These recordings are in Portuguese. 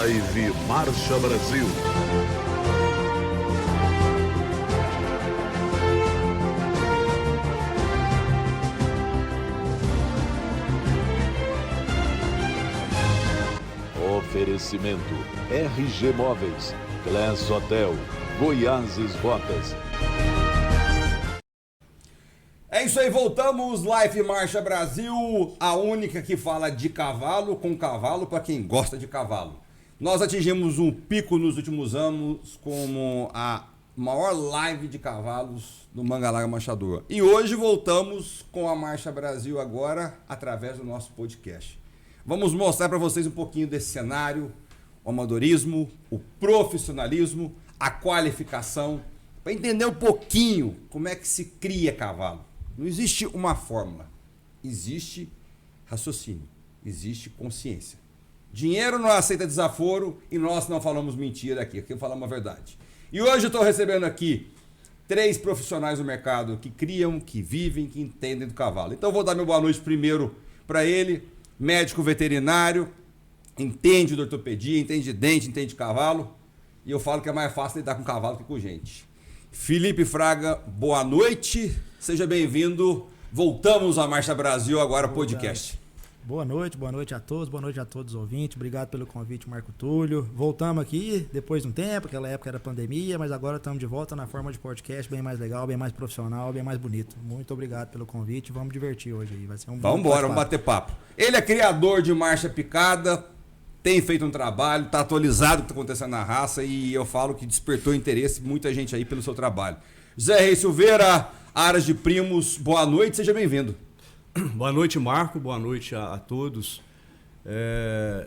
Live Marcha Brasil. Oferecimento RG Móveis, Glass Hotel, Goiáses Rotas. É isso aí, voltamos, Live Marcha Brasil, a única que fala de cavalo com cavalo para quem gosta de cavalo. Nós atingimos um pico nos últimos anos como a maior live de cavalos do Manga Larga Manchador. E hoje voltamos com a Marcha Brasil agora através do nosso podcast. Vamos mostrar para vocês um pouquinho desse cenário, o amadorismo, o profissionalismo, a qualificação, para entender um pouquinho como é que se cria cavalo. Não existe uma fórmula, existe raciocínio, existe consciência. Dinheiro não aceita desaforo e nós não falamos mentira aqui falamos a verdade. E hoje eu estou recebendo aqui 3 profissionais do mercado que criam, que vivem, que entendem do cavalo. Então eu vou dar meu boa noite primeiro para ele, médico veterinário, entende de ortopedia, entende de dente, entende de cavalo. E eu falo que é mais fácil lidar com cavalo que com gente. Felipe Fraga, boa noite. Seja bem-vindo. Voltamos à Marcha Brasil, agora podcast. Boa noite a todos, boa noite a todos os ouvintes. Obrigado pelo convite, Marco Túlio. Voltamos aqui depois de um tempo, aquela época era pandemia, mas agora estamos de volta na forma de podcast, bem mais legal, bem mais profissional, bem mais bonito. Muito obrigado pelo convite, vamos divertir hoje aí. Vai ser um Vamos embora, vamos bater papo. Ele é criador de marcha picada, tem feito um trabalho, está atualizado o que está acontecendo na raça e eu falo que despertou interesse muita gente aí pelo seu trabalho. Zé Reis Silveira, Aras de Primos, boa noite, seja bem-vindo. Boa noite, Marco, boa noite a todos.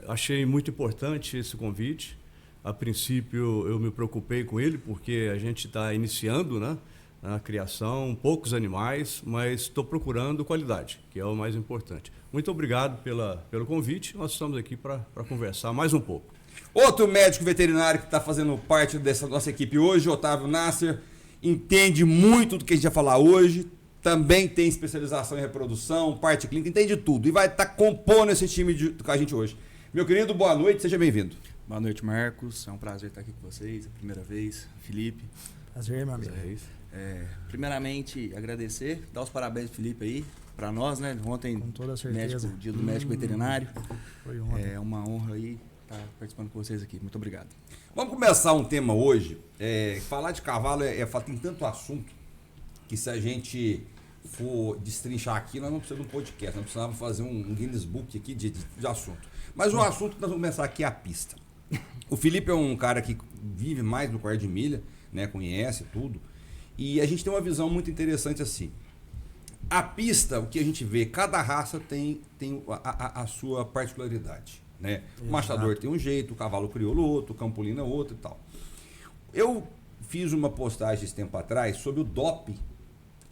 Achei muito importante esse convite. A princípio eu me preocupei com ele porque a gente está iniciando, né, a criação, poucos animais, mas estou procurando qualidade, que é o mais importante. Muito obrigado pelo convite, nós estamos aqui para conversar mais um pouco. Outro médico veterinário que está fazendo parte dessa nossa equipe hoje, Otávio Nasser, entende muito do que a gente vai falar hoje, também tem especialização em reprodução, parte clínica, entende tudo e vai estar compondo esse time com a gente hoje. Meu querido, boa noite, seja bem-vindo. Boa noite, Marcos, é um prazer estar aqui com vocês, a primeira vez, Felipe. Prazer, meu amigo. Primeiramente, agradecer, dar os parabéns ao Felipe aí, para nós, né? Ontem, com toda certeza. Dia do médico veterinário. Foi ontem. É uma honra aí estar participando com vocês aqui. Muito obrigado. Vamos começar um tema hoje. Falar de cavalo tem tanto assunto que se a gente for destrinchar aqui, nós não precisamos de um podcast, nós precisamos fazer um Guinness Book aqui de assunto. Mas o assunto que nós vamos começar aqui é a pista. O Felipe é um cara que vive mais no quarto de milha, né? Conhece tudo. E a gente tem uma visão muito interessante assim. A pista, o que a gente vê, cada raça tem a sua particularidade, né? O machador tem um jeito, o cavalo crioulo outro, o campolino outro e tal. Eu fiz uma postagem esse tempo atrás sobre o doping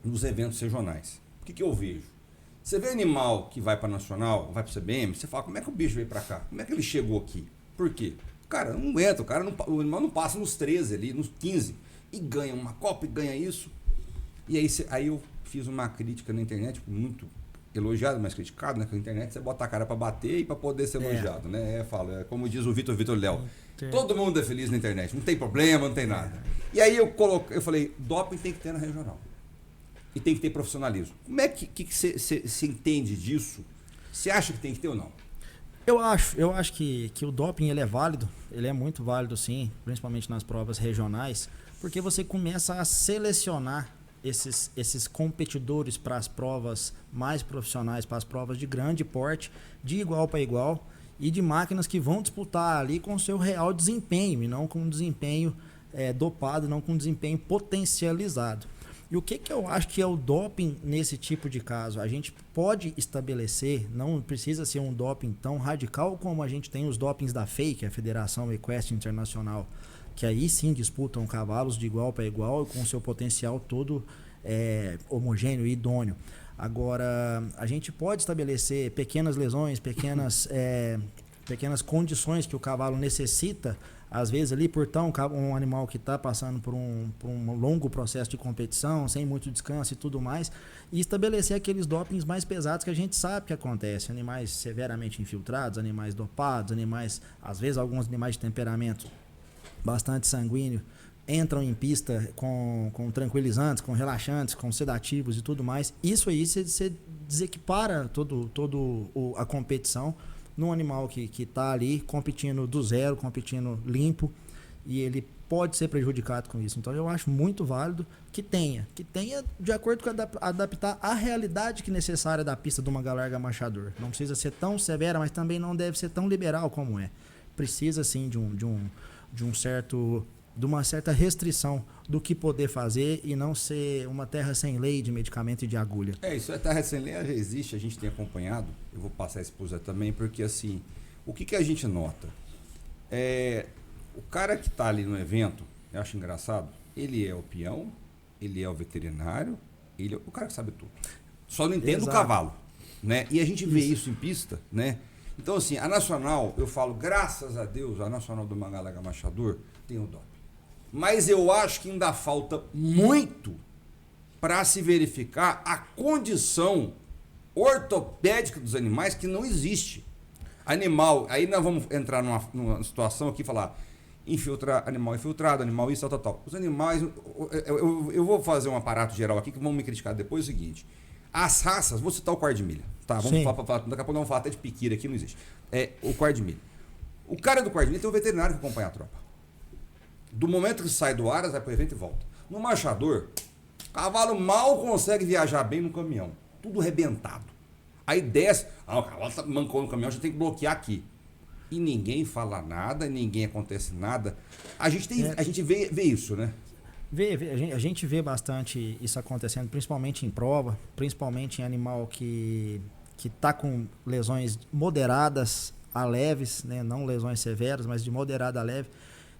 nos eventos regionais. O que eu vejo? Você vê animal que vai para nacional, vai para CBM, você fala, como é que o bicho veio para cá? Como é que ele chegou aqui? Por quê? Cara, não aguenta, o animal não passa nos 13 ali, nos 15, e ganha uma Copa e ganha isso. E aí eu fiz uma crítica na internet, muito elogiado, mas criticado, né? Porque na internet você bota a cara para bater e para poder ser elogiado, né? Como diz o Vitor Léo, todo mundo é feliz na internet, não tem problema, não tem nada. E aí eu falei, doping tem que ter na regional. E tem que ter profissionalismo. Como é que você entende disso? Você acha que tem que ter ou não? Eu acho que o doping ele é válido, ele é muito válido sim, principalmente nas provas regionais, porque você começa a selecionar esses competidores para as provas mais profissionais, para as provas de grande porte, de igual para igual, e de máquinas que vão disputar ali com o seu real desempenho, e não com um desempenho dopado, não com um desempenho potencializado. E o que eu acho que é o doping nesse tipo de caso? A gente pode estabelecer, não precisa ser um doping tão radical como a gente tem os dopings da FEI, que é a Federação Equestre Internacional, que aí sim disputam cavalos de igual para igual com o seu potencial todo homogêneo e idôneo. Agora, a gente pode estabelecer pequenas lesões, pequenas condições que o cavalo necessita Às vezes ali por um animal que está passando por um longo processo de competição, sem muito descanso e tudo mais, e estabelecer aqueles dopings mais pesados que a gente sabe que acontece. Animais severamente infiltrados, animais dopados, animais, às vezes alguns animais de temperamento bastante sanguíneo, entram em pista com tranquilizantes, com relaxantes, com sedativos e tudo mais. Isso aí você desequipara a competição num animal que está ali competindo do zero, competindo limpo, e ele pode ser prejudicado com isso. Então eu acho muito válido que tenha de acordo com adaptar a realidade que necessária da pista de uma galarga machador. Não precisa ser tão severa, mas também não deve ser tão liberal como é. Precisa sim de uma certa restrição do que poder fazer e não ser uma terra sem lei de medicamento e de agulha. Isso é terra sem lei, já existe, a gente tem acompanhado, eu vou passar isso para o Zé também, porque assim, o que a gente nota? O cara que está ali no evento, eu acho engraçado, ele é o peão, ele é o veterinário, ele é o cara que sabe tudo. Só não entende o cavalo, né? E a gente vê isso em pista, né? Então assim, a Nacional, eu falo, graças a Deus, a Nacional do Galarga Machador tem o doping. Mas eu acho que ainda falta muito para se verificar a condição ortopédica dos animais, que não existe. Animal, aí nós vamos entrar numa situação aqui e falar animal infiltrado, animal isso, tal. Os animais, eu vou fazer um aparato geral aqui que vão me criticar depois, é o seguinte: as raças, vou citar o quarto de milha, tá? Vamos falar, daqui a pouco vamos falar até de piquira aqui, não existe. O quarto de milha. O cara do quarto de milha tem um veterinário que acompanha a tropa. Do momento que sai do Aras, vai para o evento e volta. No machador, o cavalo mal consegue viajar bem no caminhão. Tudo arrebentado. Aí desce, o cavalo mancou no caminhão, a gente tem que bloquear aqui. E ninguém fala nada, ninguém acontece nada. A gente vê isso, né? A gente vê bastante isso acontecendo, principalmente em prova, principalmente em animal que está com lesões moderadas a leves, né? Não lesões severas, mas de moderada a leve.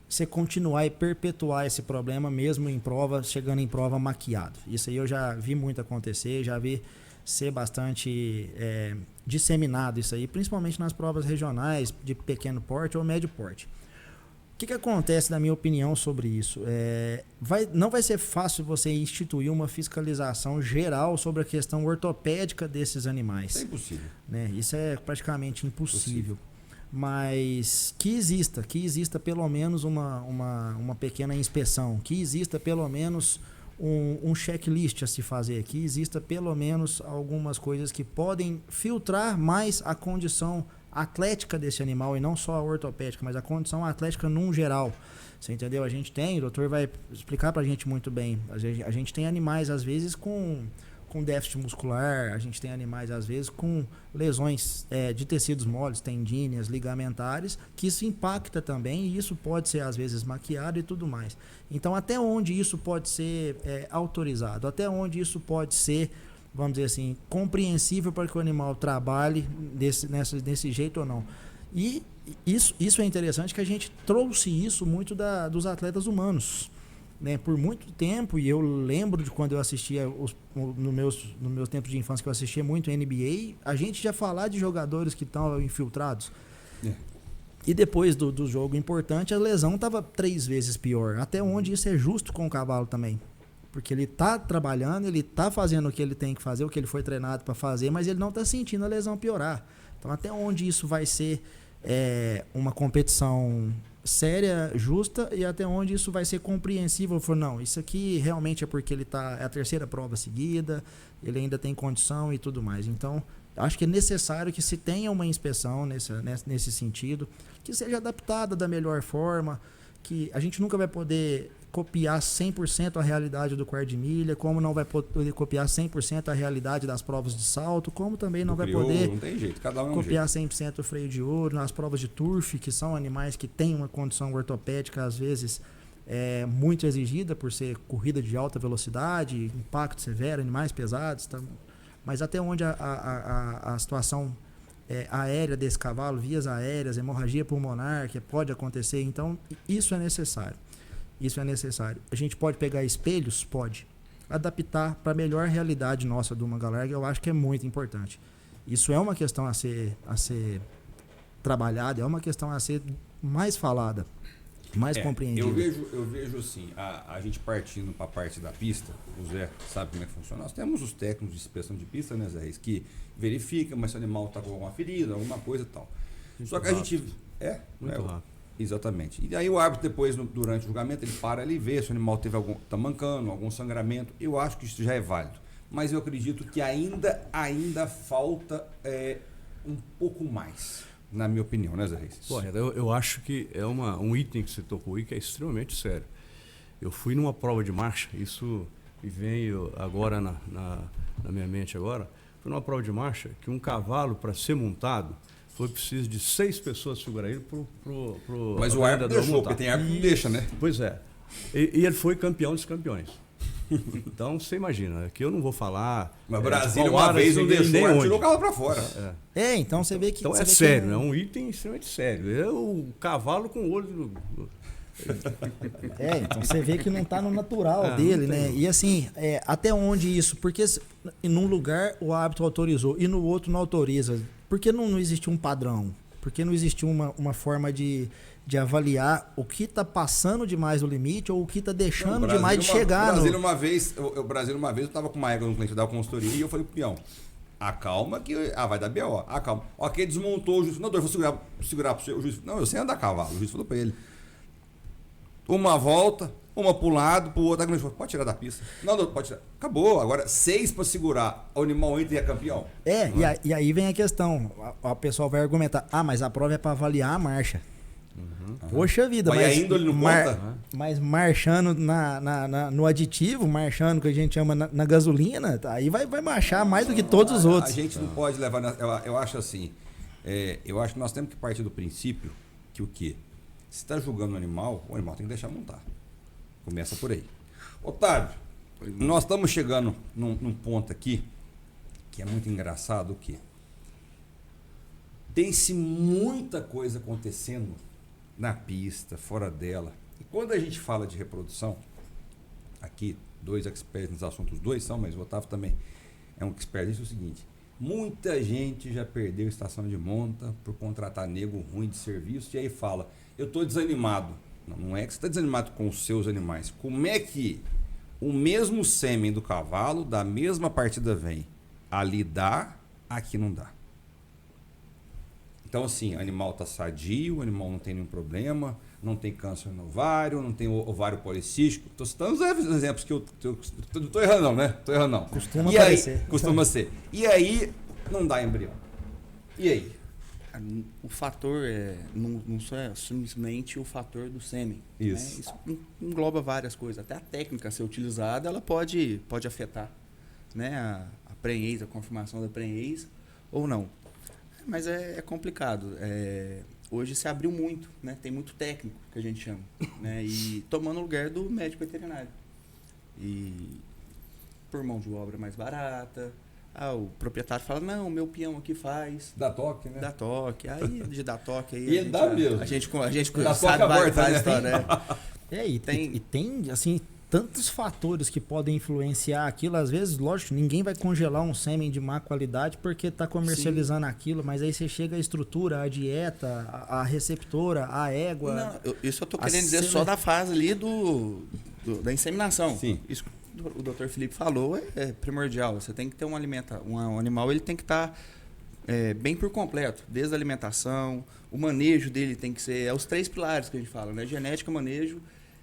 Você continuar e perpetuar esse problema mesmo em prova, chegando em prova maquiado. Isso aí eu já vi muito acontecer, já vi ser bastante disseminado isso aí, principalmente nas provas regionais de pequeno porte ou médio porte. O que acontece, na minha opinião, sobre isso? Não vai ser fácil você instituir uma fiscalização geral sobre a questão ortopédica desses animais. Isso é impossível. Né? Isso é praticamente impossível. Mas que exista pelo menos uma pequena inspeção, que exista pelo menos um checklist a se fazer, que exista pelo menos algumas coisas que podem filtrar mais a condição atlética desse animal, e não só a ortopédica, mas a condição atlética num geral. Você entendeu? O doutor vai explicar pra gente muito bem. A gente tem animais, às vezes, com déficit muscular, a gente tem animais, às vezes, com lesões de tecidos moles, tendíneas, ligamentares, que isso impacta também, e isso pode ser, às vezes, maquiado e tudo mais. Então, até onde isso pode ser autorizado? Até onde isso pode ser, vamos dizer assim, compreensível para que o animal trabalhe desse jeito ou não? E isso é interessante, que a gente trouxe isso muito dos atletas humanos. Né, por muito tempo, e eu lembro de quando eu assistia nos meus tempos de infância, que eu assistia muito NBA, a gente já falar de jogadores que estão infiltrados. E depois do jogo importante, a lesão estava 3 vezes pior. Até onde isso é justo com o cavalo também. Porque ele está trabalhando, ele está fazendo o que ele tem que fazer, o que ele foi treinado para fazer, mas ele não está sentindo a lesão piorar. Então, até onde isso vai ser uma competição séria, justa, e até onde isso vai ser compreensível? Não, isso aqui realmente é porque ele é a terceira prova seguida, ele ainda tem condição e tudo mais. Então, acho que é necessário que se tenha uma inspeção nesse sentido, que seja adaptada da melhor forma, que a gente nunca vai poder copiar 100% a realidade do quarto de milha, como não vai poder copiar 100% a realidade das provas de salto, como também não vai poder não tem jeito, cada um copiar 100% o freio de ouro nas provas de turf, que são animais que têm uma condição ortopédica, às vezes, muito exigida por ser corrida de alta velocidade, impacto severo, animais pesados, mas até onde a situação aérea desse cavalo, vias aéreas, hemorragia pulmonar, que pode acontecer. Então, isso é necessário. A gente pode pegar espelhos? Pode. Adaptar para a melhor realidade nossa do Galarga, eu acho que é muito importante. Isso é uma questão a ser trabalhada, é uma questão a ser mais falada. mais compreendida. Eu vejo assim, a gente partindo para a parte da pista, o Zé sabe como é que funciona. Nós temos os técnicos de inspeção de pista, né, Zé, que verificam mas se o animal está com alguma ferida, alguma coisa e tal. Só que a gente... Muito rápido. Exatamente. E aí o árbitro depois, durante o julgamento, ele para ali e vê se o animal tá mancando, algum sangramento. Eu acho que isso já é válido. Mas eu acredito que ainda falta um pouco mais. Na minha opinião, né, Zé Reis? Olha, eu acho que é um item que você tocou aí que é extremamente sério. Eu fui numa prova de marcha, isso me veio agora na minha mente agora. Fui numa prova de marcha que um cavalo, para ser montado, foi preciso de 6 pessoas segurar ele pro Mas o árbitro deixou, montar. porque tem árbitro que não deixa, né? Pois é. E ele foi campeão dos campeões. Então, você imagina, aqui eu não vou falar... Mas Brasília uma vez não deixou, ele tirou o carro para fora. Então você vê que... Então você é vê sério, que... é um item extremamente sério. É o cavalo com o olho... Então você vê que não está no natural dele, né? E assim, até onde isso? Porque num lugar o árbitro autorizou e no outro não autoriza. Por que não existe um padrão? Por que não existe uma forma de avaliar o que está passando demais do limite ou o que está deixando demais de chegar? O Brasil uma vez eu estava com uma égua no cliente da consultoria e eu falei pro peão, acalma que vai dar B.O. Acalma. Ok, desmontou o juiz. Não, eu vou segurar pro o juiz. Não, eu sei andar a cavalo. O juiz falou para ele. Uma volta, uma pro lado, pro outro. Falou, pode tirar da pista. Não, pode tirar. Acabou. Agora 6 para segurar. O animal entra e é campeão. E aí vem a questão. A pessoa vai argumentar, mas a prova é para avaliar a marcha. Poxa vida, mas a índole não conta? Mas marchando no aditivo, marchando que a gente chama na gasolina, aí vai marchar mais do que todos os outros. A gente não pode levar... Eu acho assim, eu acho que nós temos que partir do princípio que o quê? Se está julgando o animal tem que deixar montar. Começa por aí. Otávio, nós estamos chegando num ponto aqui que é muito engraçado, o quê? Tem-se muita coisa acontecendo na pista, fora dela. E quando a gente fala de reprodução, aqui, 2 experts nos assuntos, 2 são, mas o Otávio também é um expert. Isso é o seguinte, muita gente já perdeu estação de monta por contratar nego ruim de serviço e aí fala, eu estou desanimado. Não é que você está desanimado com os seus animais. Como é que o mesmo sêmen do cavalo, da mesma partida vem? Ali dá, aqui não dá. Então, assim, o animal está sadio, o animal não tem nenhum problema, não tem câncer no ovário, não tem ovário policístico. Estou citando os exemplos que eu estou errando não, né? Estou errando não. Costuma aparecer. Costuma ser. E aí, não dá embrião. E aí? O fator não só é simplesmente o fator do sêmen. Isso. Né? Isso engloba várias coisas. Até a técnica a ser utilizada, ela pode afetar, né? A prenhez, a conformação da prenhez ou não. Mas é complicado. Hoje se abriu muito, né? Tem muito técnico, que a gente chama, né? E tomando o lugar do médico veterinário. E por mão de obra mais barata. O proprietário fala, não, o meu peão aqui faz. Dá toque, né? Dá toque. Aí, de dar toque... Aí e ele dá mesmo. A gente dá sabe várias histórias, né? E tem, assim... tantos fatores que podem influenciar aquilo. Às vezes, lógico, ninguém vai congelar um sêmen de má qualidade porque está comercializando aquilo, mas aí você chega à estrutura, a dieta, a receptora, a égua... Não, isso eu estou querendo dizer só da fase ali da inseminação. Sim. Isso que o Dr. Felipe falou é primordial. Você tem que ter um animal, ele tem que estar bem por completo, desde a alimentação, o manejo dele tem que ser... os 3 pilares que a gente fala, né? Genética, manejo...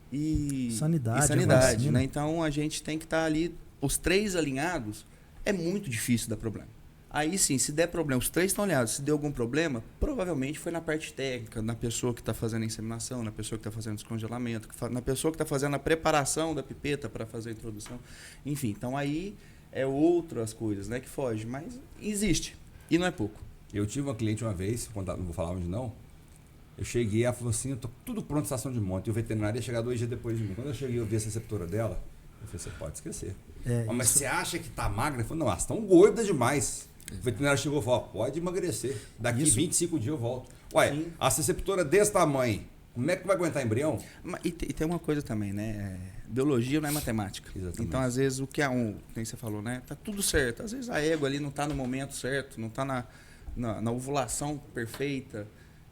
E sanidade, né? Então a gente tem que estar ali, os 3 alinhados, é muito difícil dar problema. Aí sim, se der problema, os 3 estão alinhados, se der algum problema, provavelmente foi na parte técnica, na pessoa que está fazendo a inseminação, na pessoa que está fazendo o descongelamento, na pessoa que está fazendo a preparação da pipeta para fazer a introdução. Enfim, então aí é outras coisas, né, que foge, mas existe, e não é pouco. Eu tive uma cliente uma vez, não vou falar onde não, eu cheguei, ela falou assim, eu tô tudo pronto, estação de monta. E o veterinário ia chegar 2 dias depois de mim. Quando eu cheguei, eu vi a receptora dela. Eu falei, você pode esquecer. Mas você acha que tá magra? Eu falei, não, elas estão gordas demais. O veterinário chegou e falou, pode emagrecer. Daqui 25 dias eu volto. Ué, a receptora desse tamanho, como é que vai aguentar embrião? E tem uma coisa também, né? Biologia não é matemática. Exatamente. Então, às vezes, o que é como você falou, né? Tá tudo certo. Às vezes a égua ali não tá no momento certo, não tá na ovulação perfeita.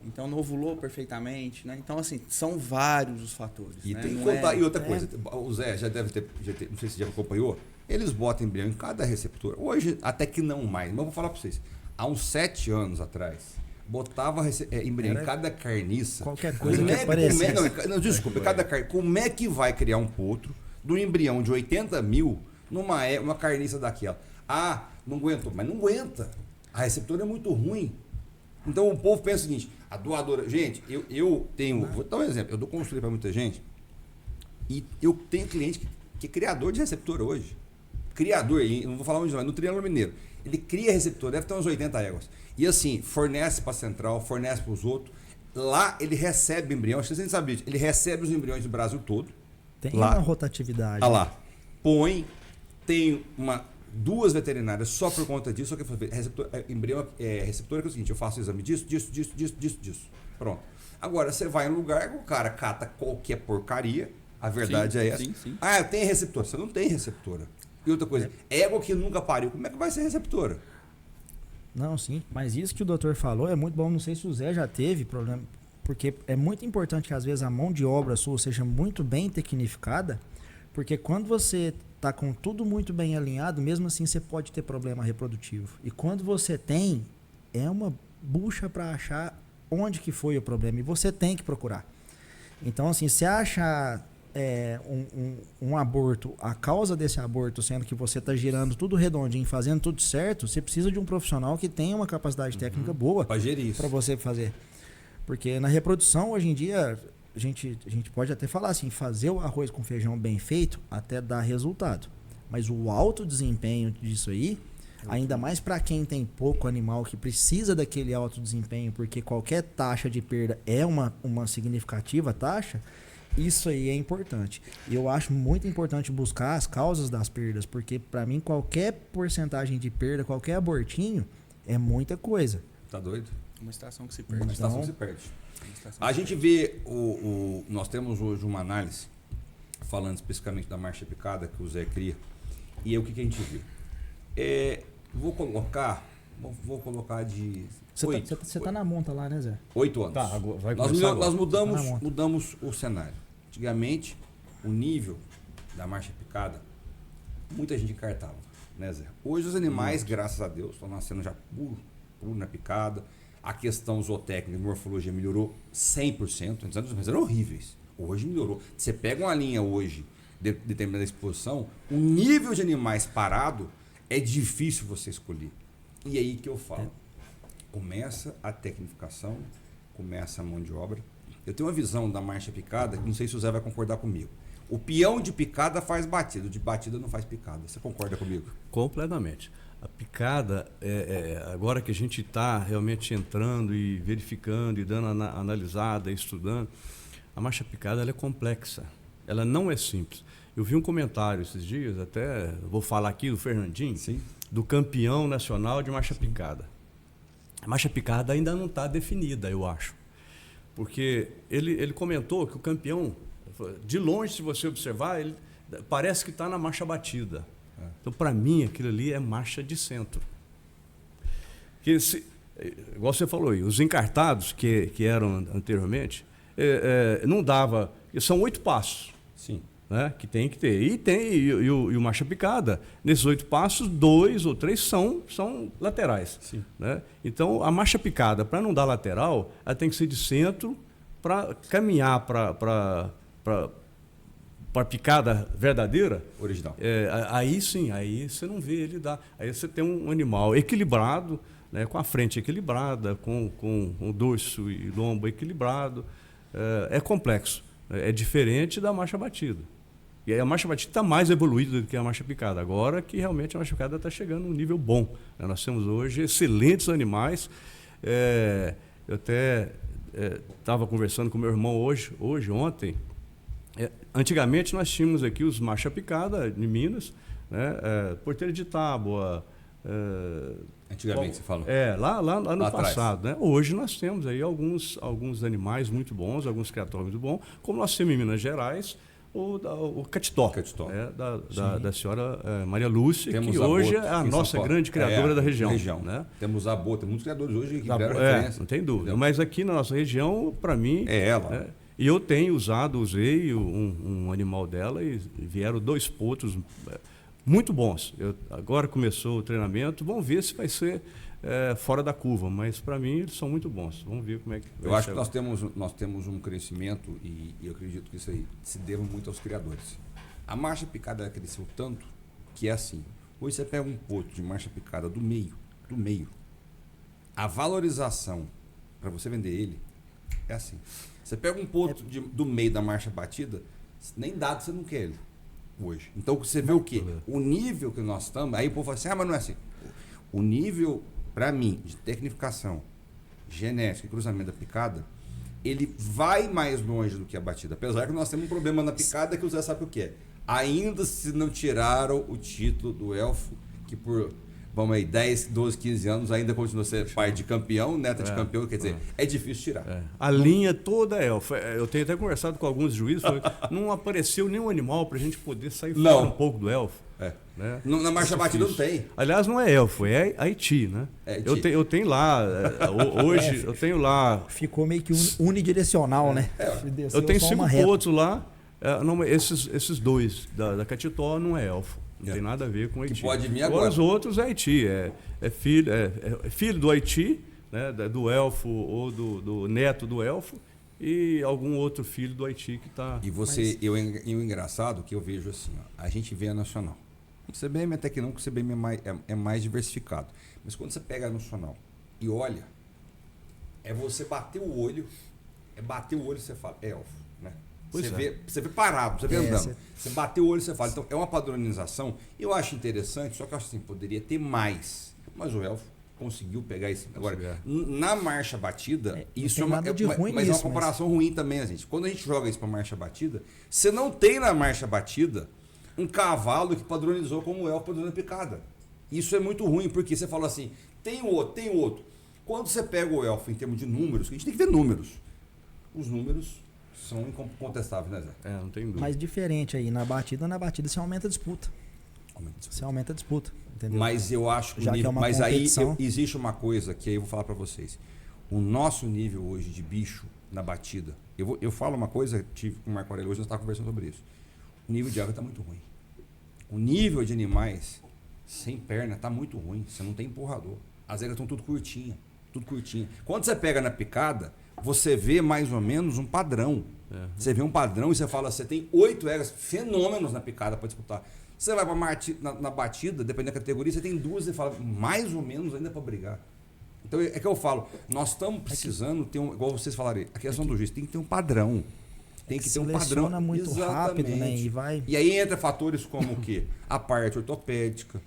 Então não ovulou perfeitamente, né? Então, assim, são vários os fatores. E né? tem que Não contar. é- E outra coisa, o Zé já deve ter, não sei se já acompanhou, eles botam embrião em cada receptor. Hoje, até que não mais, mas eu vou falar para vocês. Há uns 7 anos atrás, botava embrião em cada carniça. Qualquer coisa Como que é aparecesse. não, desculpa, cada carniça. Como é que vai criar um potro do embrião de 80 mil uma carniça daquela? Ah, não aguentou, mas não aguenta. A receptora é muito ruim. Então o povo pensa o seguinte, a doadora... Gente, eu tenho... Vou dar um exemplo. Eu dou consultoria para muita gente e eu tenho cliente que é criador de receptor hoje. Criador, e não vou falar onde não, é no Triângulo Mineiro. Ele cria receptor, deve ter uns 80 éguas. E assim, fornece para a central, fornece para os outros. Lá ele recebe embrião, acho que vocês nem sabiam disso. Ele recebe os embriões do Brasil todo. Tem Lá. uma rotatividade. Ah lá. Põe, tem duas veterinárias só por conta disso, só que embrião receptor é o seguinte, eu faço o exame disso. Pronto. Agora, você vai em um lugar que o cara cata qualquer porcaria, a verdade Sim, é essa. sim. Ah, tem receptora. Você não tem receptora. E outra coisa, égua que nunca pariu, como é que vai ser receptora? Não, sim. Mas isso que o doutor falou é muito bom. Não sei se o Zé já teve problema. Porque é muito importante que às vezes a mão de obra sua seja muito bem tecnificada. Porque quando você tá com tudo muito bem alinhado, mesmo assim você pode ter problema reprodutivo. E quando você tem, é uma bucha para achar onde que foi o problema. E você tem que procurar. Então, assim, se achar um aborto, a causa desse aborto, sendo que você está girando tudo redondinho, fazendo tudo certo, você precisa de um profissional que tenha uma capacidade técnica boa Para gerir isso. para você fazer. Porque na reprodução, hoje em dia, a gente pode até falar assim, fazer o arroz com feijão bem feito até dá resultado. Mas o alto desempenho disso aí, ainda mais para quem tem pouco animal que precisa daquele alto desempenho, porque qualquer taxa de perda é uma significativa taxa, isso aí é importante. E eu acho muito importante buscar as causas das perdas, porque para mim qualquer porcentagem de perda, qualquer abortinho, é muita coisa. Tá doido? Uma estação que se Uma perde. estação se perde. Uma estação A que se gente vê, nós temos hoje uma análise, falando especificamente da marcha picada que o Zé cria, e aí o que a gente viu? Vou colocar de Você tá na monta lá, né, Zé? 8 anos. Tá, agora vai Nós começar agora. mudamos, Tá na monta. mudamos o cenário. Antigamente, o nível da marcha picada, muita gente encartava, né, Zé? Hoje os animais, graças a Deus, estão nascendo já puro na picada. A questão zootécnica, morfologia melhorou 100%. Antes os eram horríveis. Hoje melhorou. Você pega uma linha hoje, de determinada exposição, o nível de animais parado é difícil você escolher. E aí que eu falo. Começa a tecnificação, começa a mão de obra. Eu tenho uma visão da marcha picada, que não sei se o Zé vai concordar comigo. O peão de picada faz batida, o de batida não faz picada. Você concorda comigo? Completamente. A picada, agora que a gente está realmente entrando e verificando e dando analisada, estudando, a marcha picada ela é complexa. Ela não é simples. Eu vi um comentário esses dias, até vou falar aqui do Fernandinho, Sim. do campeão nacional de marcha picada. A marcha picada ainda não está definida, eu acho. Porque ele comentou que o campeão, de longe, se você observar, ele parece que está na marcha batida. Então, para mim, aquilo ali é marcha de centro. Igual você falou aí, os encartados que eram anteriormente, não dava... São 8 passos. Sim. Né, que tem que ter. E o marcha picada, nesses 8 passos, 2 ou 3 são laterais. Sim. Né? Então, a marcha picada, para não dar lateral, ela tem que ser de centro para caminhar para a picada verdadeira. Original. Aí sim, aí você não vê ele dar. Aí você tem um animal equilibrado, né, com a frente equilibrada, com o dorso e lombo equilibrado. É complexo. É diferente da marcha batida. E a marcha batida está mais evoluída do que a marcha picada. Agora que realmente a marcha picada está chegando num nível bom. Nós temos hoje excelentes animais. Eu até estava conversando com meu irmão ontem. Antigamente nós tínhamos aqui os marcha picada de Minas, né? Porteira de Tábua. Antigamente, você falou. Lá no Lá passado. Né? Hoje nós temos aí alguns animais muito bons, alguns criatórios muito bons, como nós temos em Minas Gerais, o Catitó. Catitó. Da senhora Maria Lúcia, Temos que a hoje Bota, é a em São nossa Paulo. grande criadora da região. Né? Temos a Bota, tem muitos criadores hoje que deram É, referência. não tem dúvida. Entendeu? Mas aqui na nossa região, para mim... É ela. né, e eu tenho usei um animal dela e vieram 2 potros muito bons. Agora começou o treinamento, vamos ver se vai ser fora da curva, mas para mim eles são muito bons. Vamos ver como é que vai Eu acho ser. que nós temos um crescimento e eu acredito que isso aí se deva muito aos criadores. A marcha picada ela cresceu tanto que é assim. Hoje você pega um potro de marcha picada do meio, a valorização para você vender ele é assim. Você pega um potro do meio da marcha batida, nem dado você não quer ele hoje. Então você vê o quê? O nível que nós estamos, aí o povo fala assim, mas não é assim. O nível, para mim, de tecnificação, genética e cruzamento da picada, ele vai mais longe do que a batida. Apesar que nós temos um problema na picada que o Zé sabe o que é. Ainda se não tiraram o título do Elfo, que por, vamos aí, 10, 12, 15 anos ainda continua a ser pai de campeão, neta de campeão, quer dizer, é difícil tirar. A linha toda é elfo. Eu tenho até conversado com alguns juízes, não apareceu nenhum animal para a gente poder sair fora um pouco do elfo. Né? Na marcha batida não tem. Aliás, não é elfo, é Haiti, né? Haiti. Eu tenho lá, hoje, eu tenho lá... Ficou meio que unidirecional, né? Eu tenho 5 potros lá, esses 2 da Catitó não é elfo. Não tem nada a ver com Haiti. Que pode vir agora. Os outros é Haiti, é filho do Haiti, né, do elfo ou do neto do elfo, e algum outro filho do Haiti que está... E o engraçado que eu vejo assim, ó, a gente vê a nacional. O CBM até que não, porque o CBM é mais diversificado. Mas quando você pega a nacional e olha, é você bater o olho, e você fala, é elfo, né? Você vê parado, você vê andando. Você bateu o olho e você fala. Então é uma padronização. Eu acho interessante, só que eu acho assim, poderia ter mais. Mas o elfo conseguiu pegar isso. Agora, na marcha batida, isso é uma, mas é uma comparação ruim também, gente. Quando a gente joga isso para marcha batida, você não tem na marcha batida um cavalo que padronizou como o elfo padronizou a picada. Isso é muito ruim, porque você fala assim, tem outro. Quando você pega o elfo em termos de números, a gente tem que ver números. Os números são incontestáveis, né, Zé? Não tem dúvida. Mas diferente aí, na batida você aumenta a disputa. Você aumenta a disputa, entendeu? Mas eu acho que já o nível, que é uma mas competição... aí existe uma coisa que aí eu vou falar para vocês. O nosso nível hoje de bicho na batida, eu falo uma coisa, tive com o Marco Aurélio hoje, nós estávamos conversando sobre isso. O nível de água está muito ruim. O nível de animais sem perna está muito ruim. Você não tem empurrador. As regras estão tudo curtinha. Quando você pega na picada, você vê mais ou menos um padrão. Você vê um padrão e você fala, você tem 8 regras fenômenos na picada para disputar. Você vai na batida, dependendo da categoria, você tem 2 e fala, mais ou menos ainda para brigar. Então é que eu falo, nós estamos precisando ter igual vocês falaram, a questão do juiz, tem que ter um padrão. Tem que ter um padrão. Seleciona muito rápido, né? E aí entra fatores como o quê? A parte ortopédica,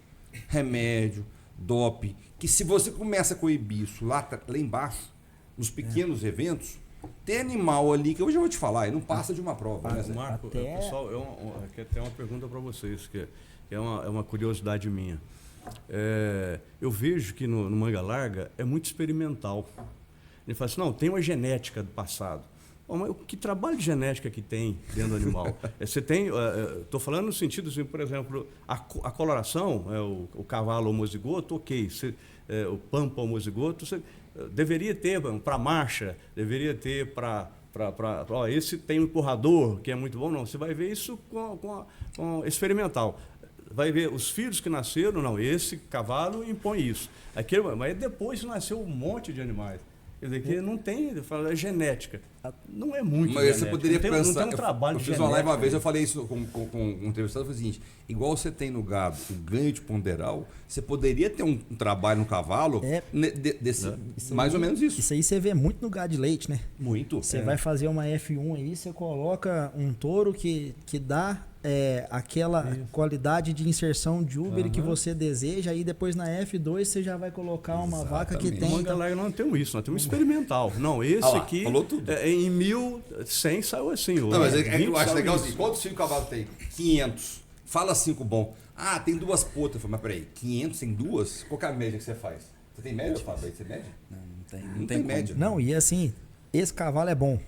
remédio, doping, que se você começa a coibir isso lá embaixo, nos pequenos eventos, tem animal ali, que eu já vou te falar, e não passa de uma prova. Né, Zé? Marco, pessoal, aqui tem uma pergunta para vocês, que é uma curiosidade minha. Eu vejo que no Manga Larga é muito experimental. Ele fala assim, não, tem uma genética do passado. Mas que trabalho de genética que tem dentro do animal? Você tem, estou falando no sentido assim, por exemplo, a coloração, o cavalo homozigoto, ok, o pampa homozigoto, você deveria ter para marcha, deveria ter para esse tem um empurrador que é muito bom, não, você vai ver isso com experimental. Vai ver os filhos que nasceram, não, esse cavalo impõe isso. Mas depois nasceu um monte de animais. Quer dizer, que não tem, é genética. Não é muito mas genética. Você poderia pensar, não tem um trabalho eu fiz uma live uma vez, eu falei isso com um entrevistado, eu falei o seguinte, igual você tem no gado o ganho de ponderal, você poderia ter um trabalho no cavalo, mais ou menos isso. Isso aí você vê muito no gado de leite, né? Muito. Você vai fazer uma F1 aí, você coloca um touro que dá aquela qualidade de inserção de úbere que você deseja, aí depois na F2 você já vai colocar uma vaca que tem... Uma galera não temos isso, nós temos experimental. Não, esse aqui, falou tudo. Em 1100 saiu assim. Não, mas eu acho legal assim, quantos 5 cavalos tem? 500. Fala 5 bom. Ah, tem 2 potas. Eu falei, mas peraí, 500 tem 2? Qual que é a média que você faz? Você tem média, Fábio? Você mede? Não tem média. Não, e assim, esse cavalo é bom.